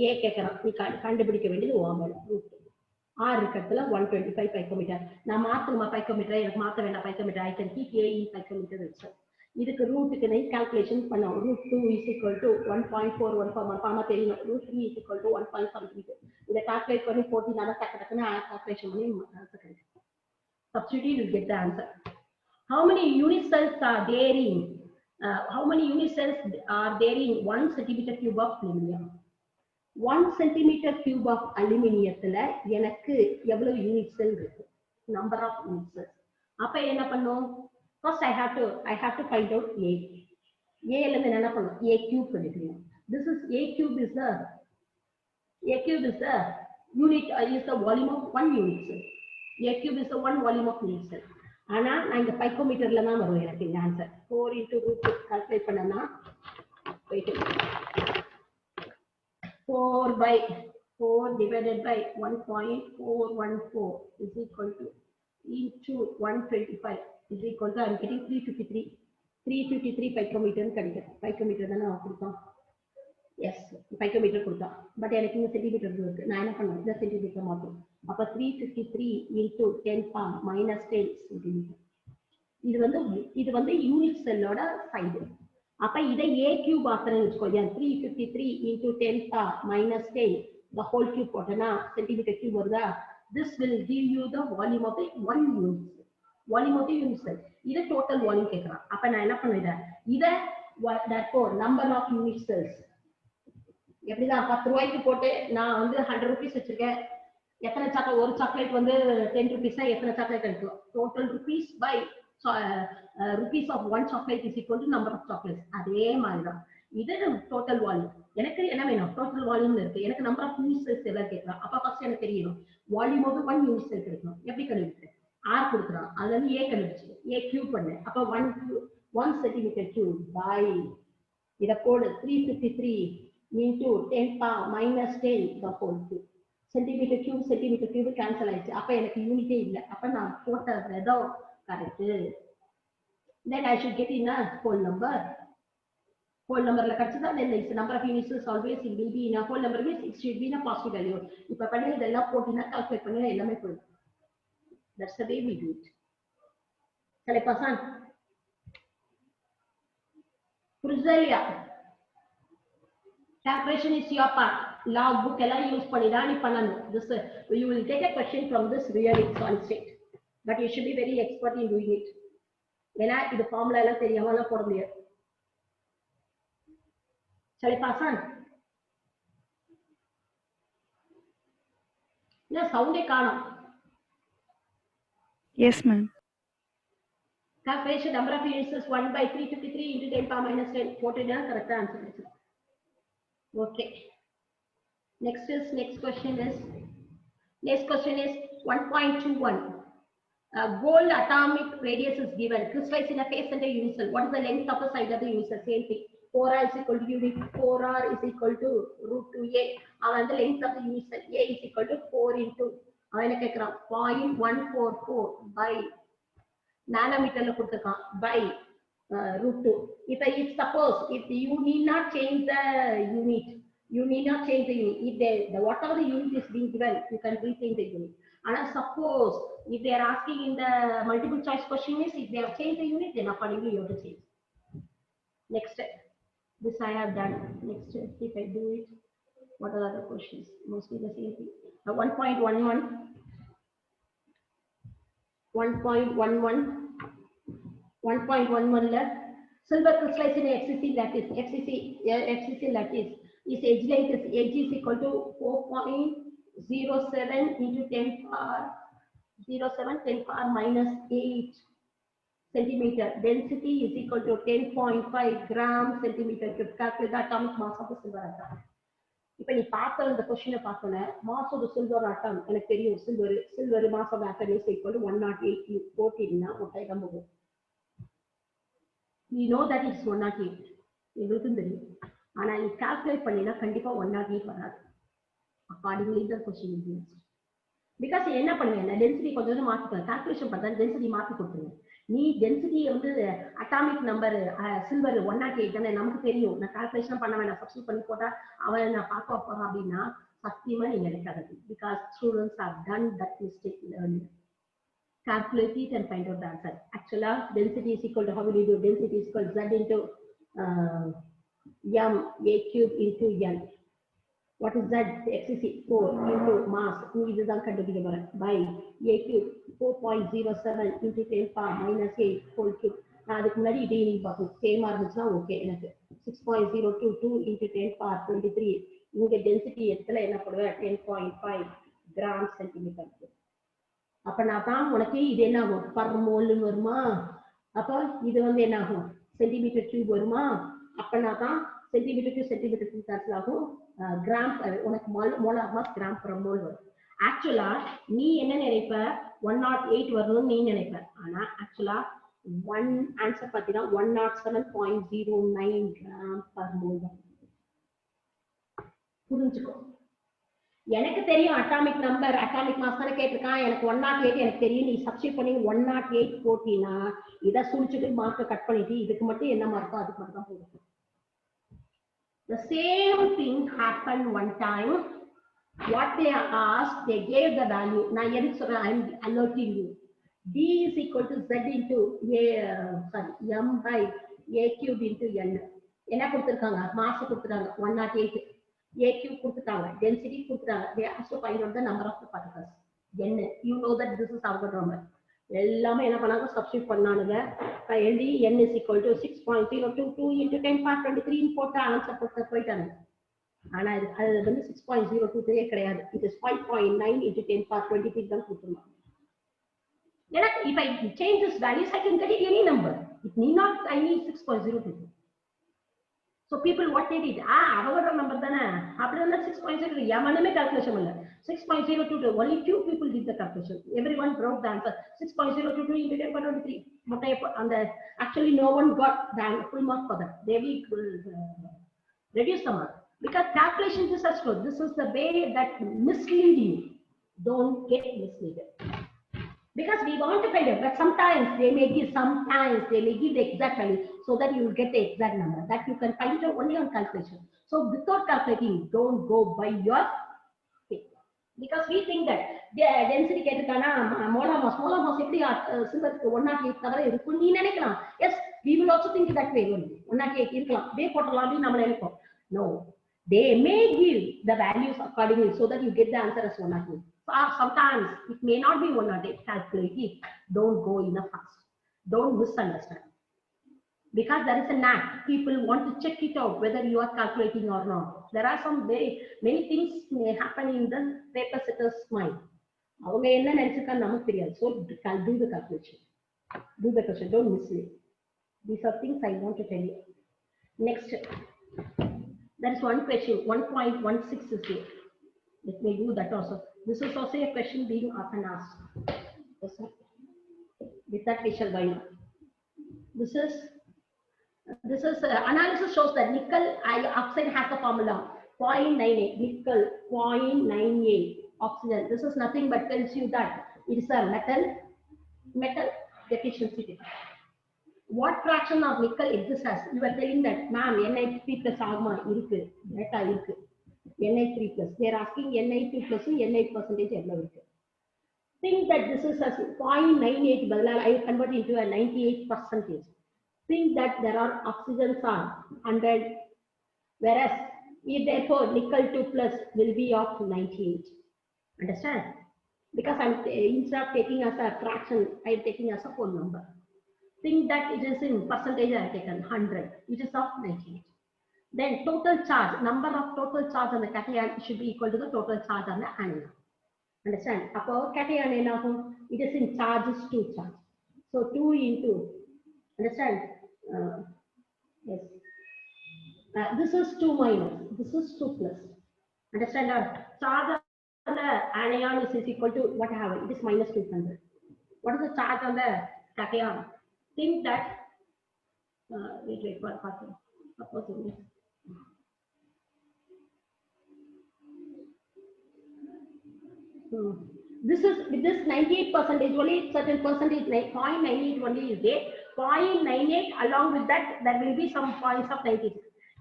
[SPEAKER 1] A கேட்கறான். நீ கண்டுபிடிக்க வேண்டியது ஓமல் root 2. R இருக்கிறதுல 125 picometer. நான் மாத்தணுமா picometer? எனக்கு மாத்த வேண்டாம் picometer. I can keep A in picometer itself. இதுக்கு ரூட்டுக்கு நீ கால்குலேஷன் பண்ணோம். √2 is equal to 1.41 தெரியும். √3 is equal to 1.73. இதை கால்குலேட் பண்ணி போட்டினால டக்குன்னு கால்குலேஷன் பண்ணி ஆன்சர் கிடைக்கும். Substitute, you will get the answer. How many unit cells are there in 1 centimeter cube of aluminium? 1 centimeter cube of aluminiumத்துல எனக்கு எவ்வளவு யூனிட் செல் இருக்கு? Number of unit cells. அப்ப என்ன பண்ணும்? First I have to find out A. A ல இருந்து என்ன பண்ணும்? A cube பண்ணிக்கலாம். This is A cube is the unit is the volume of 1 unit cell. A cube is the 1 volume of unit cell. ஆனா நான் இந்த பைக்கோமீட்டர்ல தான் வரும் எனக்கு இந்த ஆன்சர். 4 into √2 கால்குலேட் பண்ணனா 4 divided by 1.414 is equal to into 125 is equal to, I am getting 353 picometer கிடைக்கும். Picometre தானே கொடுத்தோம். எஸ் பைக்கோமீட்டர் கொடுத்தோம். பட் எனக்கு இந்த சென்டிமீட்டர் இருக்கு. நான் என்ன பண்ணுவேன்? இந்த சென்டிமீட்டர் மாற்றும். அப்ப 353 into 10 power minus 10 சென்டிமீட்டர். இது வந்து யூனிட் செல்லோட சைடு. அப்ப இதை A cube ஆக்குறேன்னு வச்சுக்கோங்க. 353 into 10 power minus 10 the whole cube போட்டனா சென்டிமீட்டர் கியூப் வருதா? This will give you the volume of the 1 unit cell. Volume of the unit cell. இது total volume கேக்குறான். அப்ப நான் என்ன பண்ணுவேன்? இத therefore number of unit cells. எப்படிதான் 10 ரூபாய்க்கு போட்டு நான் வந்து 100 rupees வச்சிருக்கேன். எத்தனை சாக்லேட்? ஒரு சாக்லேட் வந்து 10 rupees எத்தனை சாக்லேட் கிடைக்கும்? Total rupees by rupees of 1 chocolate is equal to number of chocolates. அதே மாதிரி தான் இது டோட்டல் வால்யூம். எனக்கு என்ன வேணும்? டோட்டல் வால்யூம் இருக்கு. எனக்கு நம்பர் ஆஃப் யூனிட் செல்ஸ் எல்லாம் கேட்கலாம். அப்ப ஃபர்ஸ்ட் எனக்கு தெரியணும் வால்யூம் ஆஃப் 1 யூனிட் செல் கிடைக்கும். எப்படி கண்டுபிடிக்கிறேன்? R கொடுக்குறான். அதுல இருந்து A கண்டுபிடிச்சு A கியூப் பண்ணு. அப்ப 1 சென்டிமீட்டர் கியூப் பை இத போடு 353 into 10 power minus 10 the whole cube. Centimetre cube cancel ஆயிடுச்சு. அப்ப எனக்கு யூனிட்டே இல்லை. அப்ப நான் போட்ட விதம் correct. Then I should get in a whole number. Whole numberல கிடைச்சதா? Then the number of units is always it will be in a whole number means it should be in a positive value. இப்ப பண்ணி இதெல்லாம் போட்டினா calculate பண்ணி எல்லாமே போயிடும். That's the way we do it. சரி பசங்க. Cruzelia. Calculation is your part. Log book எல்லாம் யூஸ் பண்ணி தான் நீ பண்ணணும். This you will get a question from this really solid state. But you should be very expert in doing it. ஏன்னா இது formula எல்லாம் தெரியாமலாம் போட முடியாது. சரி பாசான். இல்ல சவுண்டே காணோம்.
[SPEAKER 2] Yes, ma'am.
[SPEAKER 1] Calculation number of units is 1 by 353 into 10 power minus 10. போட்டுனா கரெக்டா ஆன்சர் கிடைக்கும். Okay. Next question is 1.21. Gold atomic radius is given. Crystallize in a face center unit cell. What is the length of the side of the unit cell? Same thing. 4R is equal to unit 4R is equal to √2A. And the length of the unit cell A is equal to 4 into 0.144 by nanometer by √2. If suppose if you need not change the unit, if whatever the unit is being given, you can rechange the unit. And suppose if they are asking in the multiple choice question is if they have changed the unit, then accordingly you have to change. Next step. This I have done. Next step, if I do it, what are the other questions? Mostly the same thing. 1.11 silver crystallized in FCC lattice. FCC lattice is edge length is edge is equal to 4.07 into 10 power minus 8 centimeter. Density is equal to 10.5 gram centimeter cube. Calculate the atomic mass of the silver atom. இப்ப நீ பார்த்த இந்த question பார்த்தோனே mass of the silver atom எனக்கு தெரியும். silver mass of atom is equal to 108 போட்டினா ஒட்டைதான் போகும். We know that it's 108. எங்களுக்கும் தெரியும். ஆனா நீ கால்குலேட் பண்ணினா கண்டிப்பா 108 வராது. Accordingly the question is asked. Because என்ன பண்ணுவீங்க? டென்சிட்டி கொஞ்சம் மாத்திக்கலாம். கால்குலேஷன் பண்ணா டென்சிட்டி மாத்தி கொடுத்துருங்க. நீ டென்சிட்டி வந்து அட்டாமிக் நம்பர் சில்வர் 108 தானே நமக்கு தெரியும். நான் கால்குலேஷன் பண்ண வேணாம். சப்ஸ்டிட் பண்ணி போட்டா அவன் நான் பார்க்க போறேன் அப்படின்னா சத்தியமா நீங்க நினைக்காது. Because students have done that mistake earlier. calculate it and find out the answer. Actually, density is equal to, how will you do? Density is equal to Z into m, a cube into n. What is that? X is 4 into mass. This is by a cube 4.07 into 10 power minus 8 whole cube. Now, the same okay. 6.022 into 10 power 23. You get density at 10.5 grams centimeter. அப்ப நான் தான் உனக்கு இது என்ன ஆகும் per mole வருமா அப்ப இது வந்து என்ன ஆகும் சென்டிமீட்டர் கியூப் வருமா அப்ப நான் தான் சென்டிமீட்டர் டு சென்டிமீட்டர் கேன்சல் ஆகும் கிராம் உனக்கு molar mass gram per mole வரும் ஆக்சுவலா நீ என்ன நினைப்ப 108 வரணும்னு நீ நினைப்ப ஆனா ஆக்சுவலா ஒன் ஆன்சர் பாத்தீங்கன்னா 107.09 கிராம் per mole தான் புரிஞ்சுக்கோ எனக்கு தெரியும் அட்டாமிக் நம்பர் அட்டாமிக் மாஸ் தானே கேட்டிருக்கான் எனக்கு 108 எனக்கு தெரியும் நீ சப்ஸ்டிட் பண்ணி 108 போட்டினா இதை சுழிச்சுட்டு மார்க்கை கட் பண்ணிட்டு இதுக்கு மட்டும் என்ன மார்க்கோ அதுக்கு மட்டும் தான் போடுவோம் The same thing happened one time. What they asked, they gave the value. Now, I am alerting you. D is equal to Z into M by A cube into N. என்ன கொடுத்திருக்காங்க mass கொடுத்துட்டாங்க 108 A cube கொடுத்துட்டாங்க density கொடுத்துட்டாங்க they asked to find out the number of the particles N. You know that this is Avogadro number. எல்லாமே என்ன பண்ணாங்க substitute பண்ணானுங்க எழுதி n is equal to 6.022 into 10 power 23 ன்னு போட்டு ஆன்சர் போட்டு போயிட்டாங்க ஆனா அது வந்து 6.023 கிடையாது it is 5.9 into 10 power 23 தான் கொடுத்துருந்தாங்க ஏன்னா if I change this values I can get it any number it need not I need 6.022 so people what they did Avogadro number தானே அப்படி வந்து 6.0 யாமனமே கால்குலேஷன் இல்ல 6.022 only few people did the calculation everyone wrote the answer 6.022 into 10 power 23 but and actually no one got the full mark for that they will reduce the mark because calculation is as well this is the way that mislead you don't get misled because we want to find it but sometimes they may give the exact value so that you will get the exact number that you can find it only on calculation so without calculating don't go by your thing because we think that the density கேட்டிருக்கானா molar mass எப்படி சிம்பத்துக்கு 108 தவிர இருக்கும் நீ நினைக்கலாம் yes we will also think that way only 108 இருக்கலாம் அப்படியே போட்டலாம் அப்படின்னு நம்ம நினைப்போம் no they may give the values accordingly so that you get the answer as 108 sometimes it may not be 108 calculate it don't go in a fast don't misunderstand because there is a knack people want to check it out whether you are calculating or not there are some very many things may happen in the paper setter's mind அவங்க என்ன நினைச்சிருக்காங்க நமக்கு தெரியாது so do the calculation do the question don't mislead these are things I want to tell you next there is one question 1.16 is here let me do that also this is also a question being often asked with that we shall go this is analysis shows that nickel oxide has the formula 0.98 nickel 0.98 oxygen this is nothing but tells you that it is a metal deficiency what fraction of nickel exists as you are telling that ma'am Ni3 plus ஆகுமா இருக்கு data இருக்கு Ni3 plus they are asking Ni2 plus Ni% எவ்வளவு இருக்கு think that this is as 0.98 பதிலா I convert into a 98%. Think that there are oxygens are 100 whereas if therefore nickel 2 plus will be of 98 understand because I'm instead of taking as a fraction I am taking as a whole number think that it is in percentage I have taken 100 which is of 98 then total charge number of total charge on the cation should be equal to the total charge on the anion understand appo cation enagum it is in charges 2 charge so 2 into understand yes this is 2 minus this is 2 plus understand charge on the anion is equal to what I have it is minus 200 what is the charge on the cation think that wait suppose this is with this 98% only certain percentage like 0.98 only is there 0.98 along with that there will be some points of 96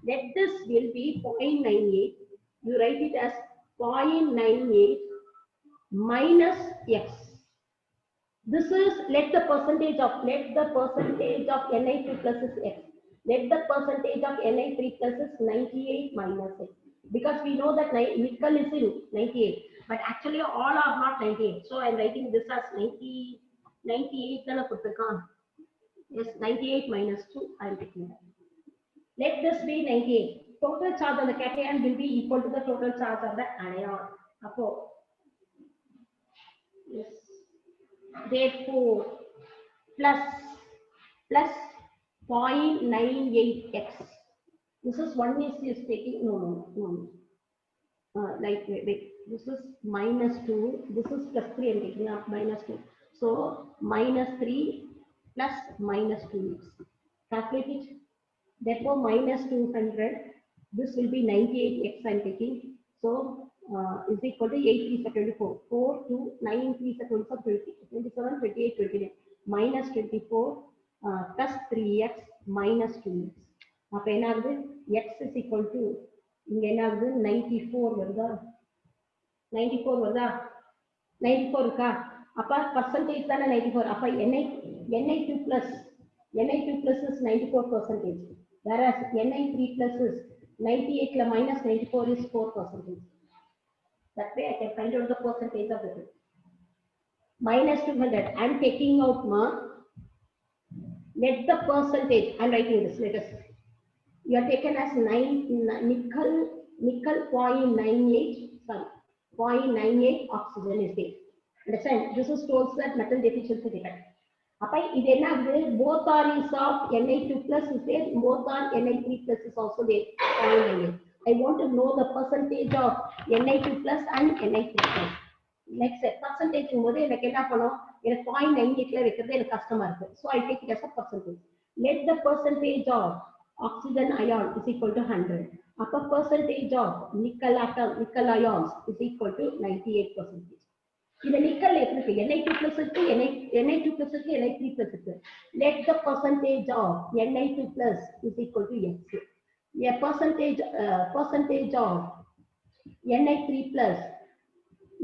[SPEAKER 1] let this will be 0.98 you write it as 0.98 minus x This is let the percentage of Ni2 plus is x. Let the percentage of Ni3 plus is 98 minus x. Because we know that nickel is in 98, but actually all are not 98. So I am writing this as 90, 98. Yes, 98 minus 2. I am taking that. Let this be 98. Total charge on the cation will be equal to the total charge of the anion. Yes. Therefore, plus 0.98x. This is one is taking no. Wait. This is minus 2. This is plus 3. I'm taking up minus 2. So minus 3 plus minus 2x. Calculate it. Therefore, minus 200. This will be 98x I'm taking. So is equal to 8 3 24. 4 2 9 3 24 27 28 29 minus 24 plus 3x minus 2x. அப்ப என்ன ஆகுது x is equal to இங்க என்ன ஆகுது 94 வருதா 94 வருதா 94 இருக்கா அப்ப percentage தானே 94 அப்ப Ni2 plus is 94%, whereas Ni3 plus is 98 minus 94 is 4%. That way I can find out the percentage of the thing. Minus 200. I'm taking out let the percentage. I'm writing this. Let us. You are taken as nickel 0.98. Sorry, 0.98 oxygen is there. Understand? This is told that metal deficiency defect. This both are is of Ni2 plus is there, both are Ni3 plus is also there. I want to know the percentage of Ni2 plus and Ni3 plus. Next percentage in mode like என்ன பண்ணும் எனக்கு 0.98ல வைக்கிறது எனக்கு கஷ்டமா இருக்கு. So I take it as a percentage. Let the percentage of oxygen ion is equal to 100. Upper percentage of nickel ions is equal to 98%. இந்த nickel எப்படி Ni2 plus இருக்கு Ni2 plus இருக்கு Ni3 plus இருக்கு. Let the percentage of Ni2 plus is equal to x. A percentage of Ni3 plus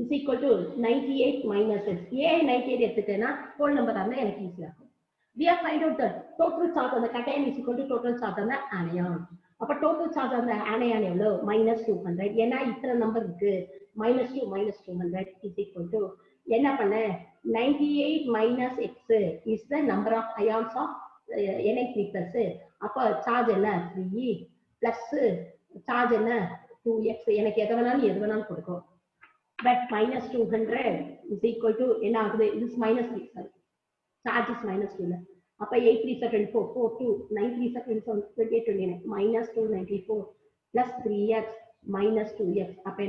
[SPEAKER 1] is equal to 98 minus x. A 98 எடுத்துட்டேனா whole number ஆனா எனக்கு ஈஸியா இருக்கும். We have find out the total charge on the cation is equal to total charge on the anion. அப்ப total charge on the anion எவ்வளவு minus 200. ஏன்னா இத்தனை number இருக்கு minus 200 is equal to என்ன பண்ண 98 minus x is the number of ions of Ni3 plus. அப்ப charge என்ன 3 plus charge என்ன 2x. எனக்கு எது வேணாலும் கொடுக்கும். But minus 200 is equal to என்ன ஆகுது this minus 3 sorry. Charge is minus 2. Up 8 3 24 4 2 9 3 27 28 29 minus 294 plus 3x minus 2x. Up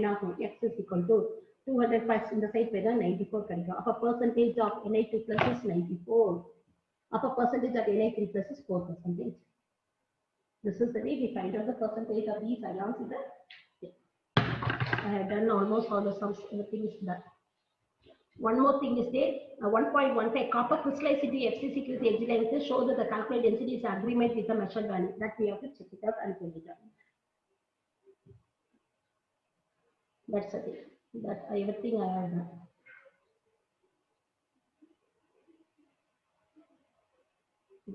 [SPEAKER 1] x is equal to 200 plus in the side 94. Up percentage of Ni2 plus is 94. Up percentage of Ni3 plus is 4%. This is the way we find out the percentage of these ions. I have done almost all the sums. Everything is done. One more thing is there, 1.15 copper crystallicity FC security exit length show that the calculated density is agreement with the measured value. That we have to check it out and fill it out. That's it. That's everything I have done.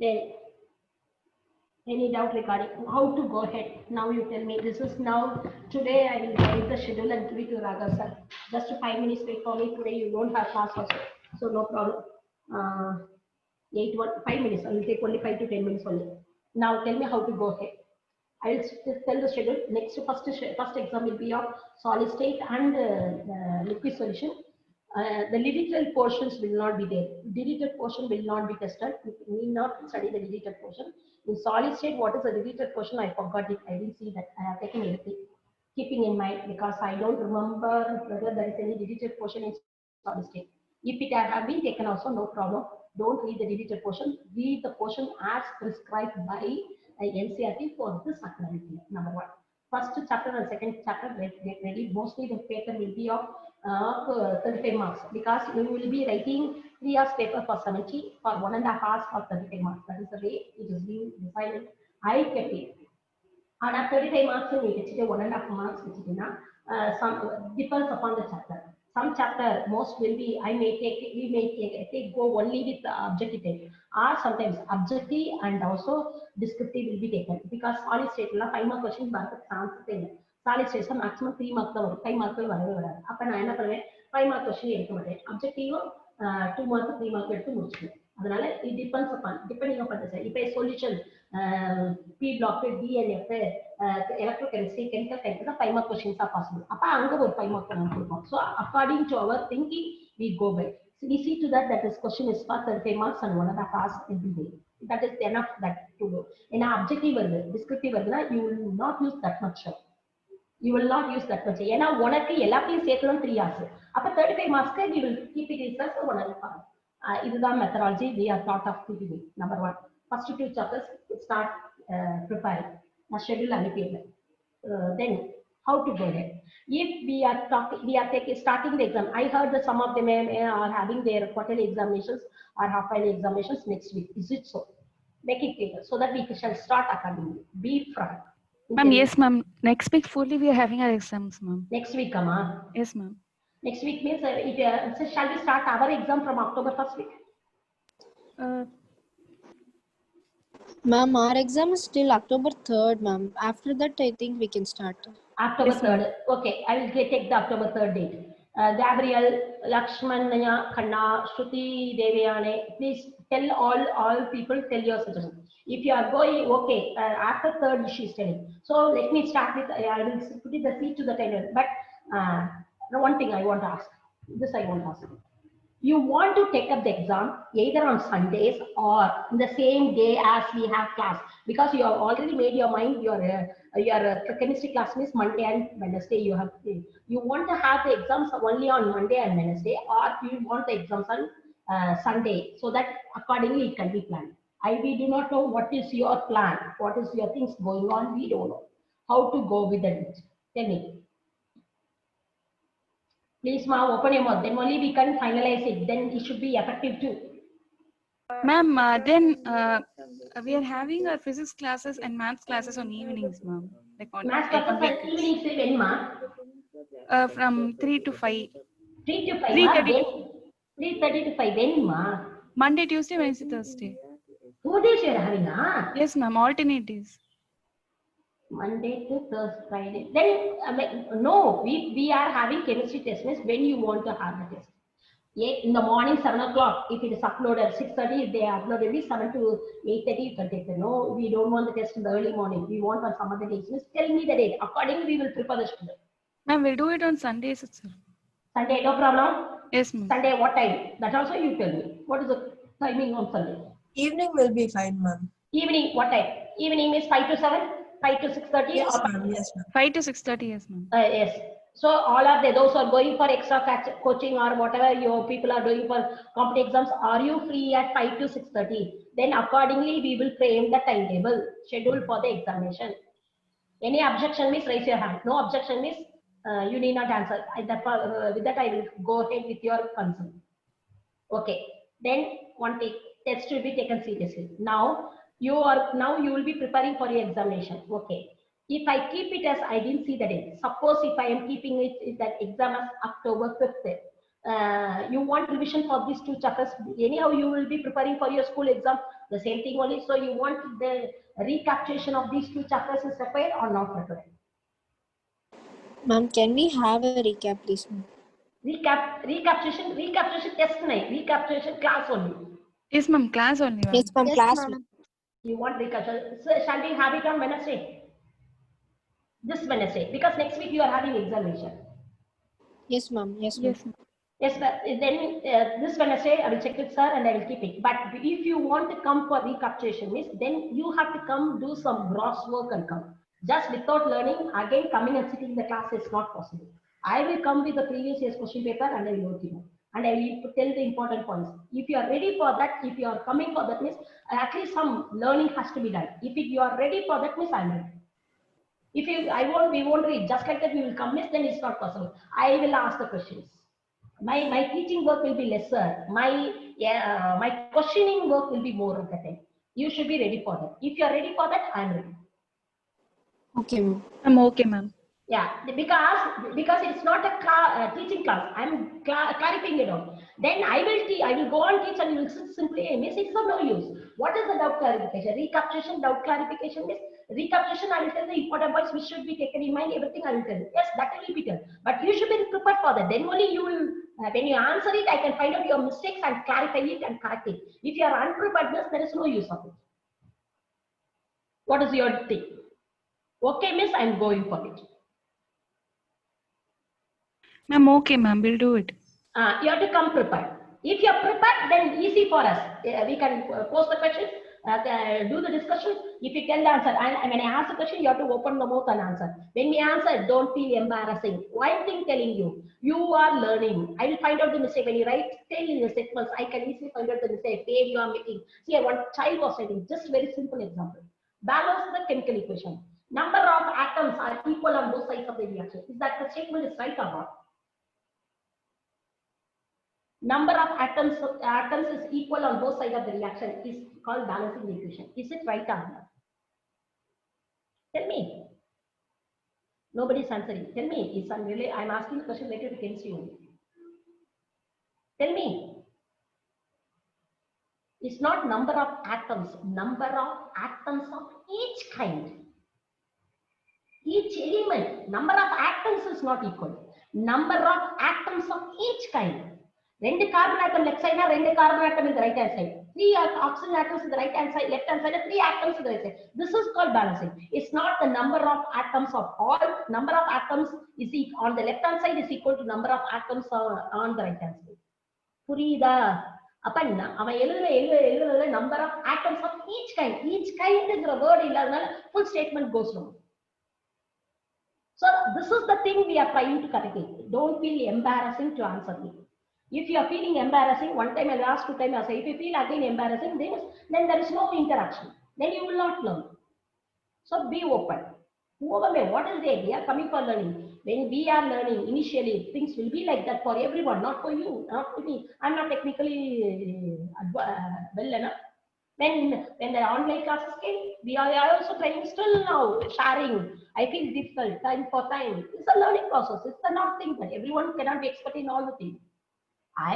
[SPEAKER 1] Then, any doubt regarding how to go ahead? Now you tell me. This is now, today I will write the schedule and give it to Raga sir. Just 5 minutes wait for me. Today you don't have class also. So no problem. 5 minutes. I will take only 5 to 10 minutes only. Now tell me how to go ahead. I will tell the schedule. Next first exam will be of solid state and liquid solution. The digital portions will not be there. Digital portion will not be tested. You need not study the digital portion. In solid state, what is the digital portion? I forgot it. I didn't see that. I have taken everything. Keeping in mind, because I don't remember whether there is any digital portion in solid state. If it have been taken also, no problem. Don't read the digital portion. Read the portion as prescribed by NCERT for this activity. Number 1. First chapter and second chapter get ready. Mostly the paper will be of 35 marks because you will be writing 3 hours paper for 70 for 1.5 hours for 35 marks. That is the way it is being decided. I kept it. And 35 marks you get 1.5 marks, some depends upon the chapter. Some chapter, most will be, we may take go only with the objective type. Or sometimes objective and also descriptive will be taken. Because solid state, 5 mark question, answer solid state, maximum 3 marks, 5 marks. Up and I 5 mark question, objective 2 marks, 3 marks, it depends upon, depending upon the side. If a solution, P block, D and F, electrochemistry, chemical chemistry, 5 mark questions are possible. Appa 5 mark. So according to our thinking, we go by. So we see to that this question is for 35 marks and 1.5 hours every day. That is enough that to do. In an objective, descriptive, you will not use that much. You will not use that much. ஏன்னா உனக்கு எல்லாத்தையும் சேர்த்துதான் 3 hours. அப்ப 35 marks you will keep it as 1.5 hours. இதுதான் methodology we are taught of PPB. Number 1. First 2 chapters start preparing. Schedule அனுப்பிடுறேன். Then how to go there? If we are starting the exam, I heard that some of them are having their quarterly examinations or half-yearly examinations next week. Is it so? Make it clear so that we shall start accordingly. Be frank.
[SPEAKER 2] Ma'am, yes, ma'am. Next week fully we are having our exams, ma'am.
[SPEAKER 1] Next week, Amma.
[SPEAKER 2] Yes, ma'am.
[SPEAKER 1] Next week means shall we start our exam from October 1st week?
[SPEAKER 3] Ma'am, our exam is still October 3rd, ma'am. After that, I think we can start.
[SPEAKER 1] October
[SPEAKER 2] Yes,
[SPEAKER 1] 3rd. Okay, I will take the October 3rd date. Gabriel, Lakshmanya, Khanna, Shruti, Devyane, please tell all people, tell your suggestions. If you are going, okay, after 3rd she is telling. So let me start with, I will put the seat to the table. But one thing I want to ask, this I want to ask. You want to take up the exam either on Sundays or in the same day as we have class, because you have already made your mind, your chemistry class means Monday and Wednesday you have to. You want to have the exams only on Monday and Wednesday, or you want the exams on Sunday, so that accordingly it can be planned. We do not know what is your plan, what is your things going on, we don't know how to go with it. Tell me. Please, ma, open your mouth. Then only we can finalize it. Then it should be effective too.
[SPEAKER 2] Ma'am, then we are having our physics classes and maths classes on evenings, ma'am. Like on
[SPEAKER 1] Maths classes on evenings when, ma?
[SPEAKER 2] From 3 to 5.
[SPEAKER 1] 3 to 5,
[SPEAKER 2] 3:30.
[SPEAKER 1] 3:30 to 5 when, ma?
[SPEAKER 2] Monday, Tuesday, Wednesday, Thursday.
[SPEAKER 1] 2 days you are having, ah?
[SPEAKER 2] Yes, ma'am. Alternate days.
[SPEAKER 1] Monday to Thursday, Friday. Then no, we are having chemistry test means when you want to have the test. In the morning 7 o'clock, if it is uploaded 6:30, if they upload every 7 to 8:30, you can take it. No, we don't want the test in the early morning. We want on some other days. Just tell me the date. Accordingly, we will prepare the student.
[SPEAKER 2] Ma'am, we'll do it on Sundays itself.
[SPEAKER 1] Sunday, no problem.
[SPEAKER 2] Yes, ma'am.
[SPEAKER 1] Sunday, what time? That also you tell me. What is the timing on Sunday?
[SPEAKER 4] Evening will be fine, ma'am.
[SPEAKER 1] Evening, what time? Evening is 5 to 7, 5 to 6:30.
[SPEAKER 4] Yes, ma'am. Yes, ma'am.
[SPEAKER 2] 5 to 6:30, yes, ma'am.
[SPEAKER 1] Yes. So all are there, those who are going for extra coaching or whatever your people are doing for competitive exams, are you free at 5 to 6:30? Then accordingly, we will frame the timetable, schedule for the examination. Any objection means raise your hand. No objection means you need not answer. With that, I will go ahead with your concern. Okay. Then one test will be taken seriously. Now you will be preparing for your examination. Okay. If I keep it as I didn't see the date. Suppose if I am keeping it that exam as October 5th. You want revision for these 2 chapters. Anyhow, you will be preparing for your school exam. The same thing only. So you want the recapitulation of these 2 chapters is prepared or not prepared?
[SPEAKER 3] Ma'am, can we have a recap, please?
[SPEAKER 1] Recapitulation test nahi. Recapitulation class only.
[SPEAKER 2] Yes, ma'am. Class only, ma'am.
[SPEAKER 3] Yes, ma'am.
[SPEAKER 4] Yes,
[SPEAKER 3] Class.
[SPEAKER 4] ma'am.
[SPEAKER 1] You want recapitulation. So shall we have it on Wednesday? This Wednesday, because next week you are having examination.
[SPEAKER 3] Yes, ma'am. Yes, ma'am.
[SPEAKER 2] Yes, ma'am.
[SPEAKER 1] Yes, but then this Wednesday I will check with sir and I will keep it. But if you want to come for recapitulation, means then you have to come do some gross work and come. Just without learning, again coming and sitting in the class is not possible. I will come with the previous year's question paper and I will work you. And I will tell the important points. If you are ready for that, if you are coming for that, means at least some learning has to be done. If you are ready for that, means I am ready. If we won't read just like that, we will come, then it's not possible. I will ask the questions. My teaching work will be lesser. My questioning work will be more of the time. You should be ready for that. If you are ready for that, I am ready.
[SPEAKER 3] Okay, ma'am.
[SPEAKER 2] I'm okay, ma'am.
[SPEAKER 1] Yeah, because it's not a teaching class. I'm clarifying it out. Then I will go on teach and you will sit simply a miss. It's of no use. What is the doubt clarification? Recapitulation, doubt clarification is recapitulation. I will tell the important points which should be taken in mind. Everything I will tell you. Yes, that will be done. But you should be prepared for that. Then only you will. When you answer it, I can find out your mistakes and clarify it and correct it. If you are unprepared, there is no use of it. What is your thing? Okay, miss, I'm going for it.
[SPEAKER 2] Ma'am, okay, ma'am, we'll do it.
[SPEAKER 1] You have to come prepared. If you are prepared, then easy for us. We can post the questions, do the discussion. If you tell the answer, and when I ask the question, you have to open the mouth and answer. When we answer, don't feel embarrassing. One thing telling you, you are learning. I will find out the mistake. When you write, tell in the sequence, I can easily find out the mistake. Where you are making. See, one child was writing, just very simple example. Balance the chemical equation. Number of atoms are equal on both sides of the reaction. Is that the statement is right or not? Number of atoms is equal on both sides of the reaction is called balancing the equation. Is it right or not? Tell me. Nobody's answering. Tell me. I'm asking the question later against you. Tell me. It's not number of atoms of each kind. Each element. Number of atoms is not equal. Number of atoms of each kind. 2 carbon atom left side, 2 carbon atom in the right hand side. 3 oxygen atoms in the right hand side, left hand side, 3 atoms in the right side. This is called balancing. It's not the number of atoms of all. Number of atoms is on the left hand side is equal to number of atoms on the right hand side. Purida. Number of atoms of each kind. Each kind is the word, full statement goes wrong. So this is the thing we are trying to correct it. Don't feel embarrassing to answer me. If you are feeling embarrassing, one time I'll ask, 2 times I'll say, if you feel again embarrassing, then there is no interaction. Then you will not learn. So be open. What is the idea? Coming for learning. When we are learning, initially, things will be like that for everyone, not for you, not for me. I'm not technically well enough. When the online classes came, we are also trying still now, sharing. I feel difficult, time for time. It's a learning process. It's a not thing that everyone cannot be expert in all the things.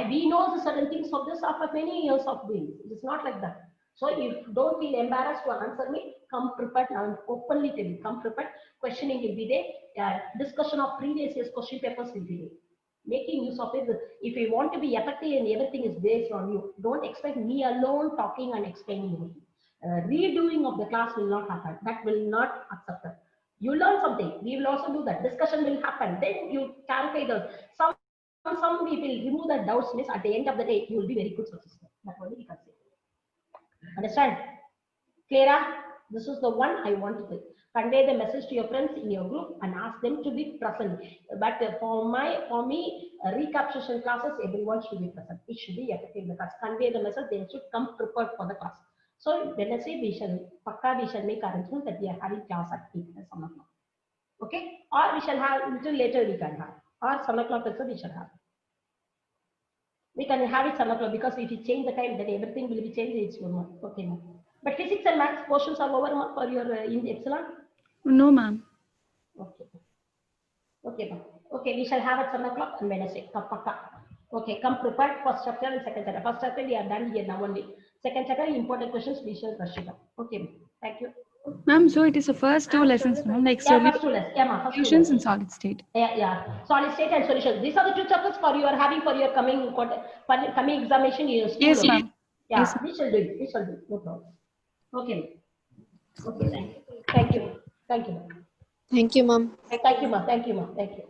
[SPEAKER 1] We know the certain things of this after many years of doing. It's not like that. So if don't feel embarrassed to answer me, come prepared. I'm openly tell you, come prepared. Questioning will be there. Discussion of previous year's question papers will be there. Making use of it. If you want to be effective and everything is based on you, don't expect me alone talking and explaining everything. Redoing of the class will not happen. That will not accept it. You learn something. We will also do that. Discussion will happen. Then you clarify those. Some we will remove the doubts. Miss, at the end of the day, you will be very good successful. That's what we can say. Understand? Clara, this is the one I want to convey the message to your friends in your group and ask them to be present. But for me, recapitulation classes, everyone should be present. It should be effective because convey the message. They should come prepared for the class. So Wednesday we shall make arrangement that we are having class at 8 or 7 o'clock. Okay? Or we shall have little later we can have. Or 7 o'clock also we shall have. We can have it 7 o'clock because if you change the time, then everything will be changed. It's okay, ma'am. But physics and maths portions are over for your in Epsilon?
[SPEAKER 2] No, ma'am.
[SPEAKER 1] Okay. Okay, ma'am. Okay, we shall have it 7 o'clock on Wednesday. Okay, come prepared for first chapter and second chapter. First chapter we are done here now only. Second chapter, important questions, we shall rush it up. Okay, thank you.
[SPEAKER 2] Ma'am, so it is the first 2 lessons, ma'am, like solutions and solid state.
[SPEAKER 1] Yeah. Solid state and solutions. These are the 2 chapters for you are having for your coming examination in your school.
[SPEAKER 2] Yes, ma'am.
[SPEAKER 1] Yeah,
[SPEAKER 2] yes.
[SPEAKER 1] we shall do it. We shall do it. No problem. Okay. Okay, thank you. Thank you. Thank you.
[SPEAKER 3] Thank you, ma'am.
[SPEAKER 1] Thank you, ma'am. Thank you, ma'am. Thank you.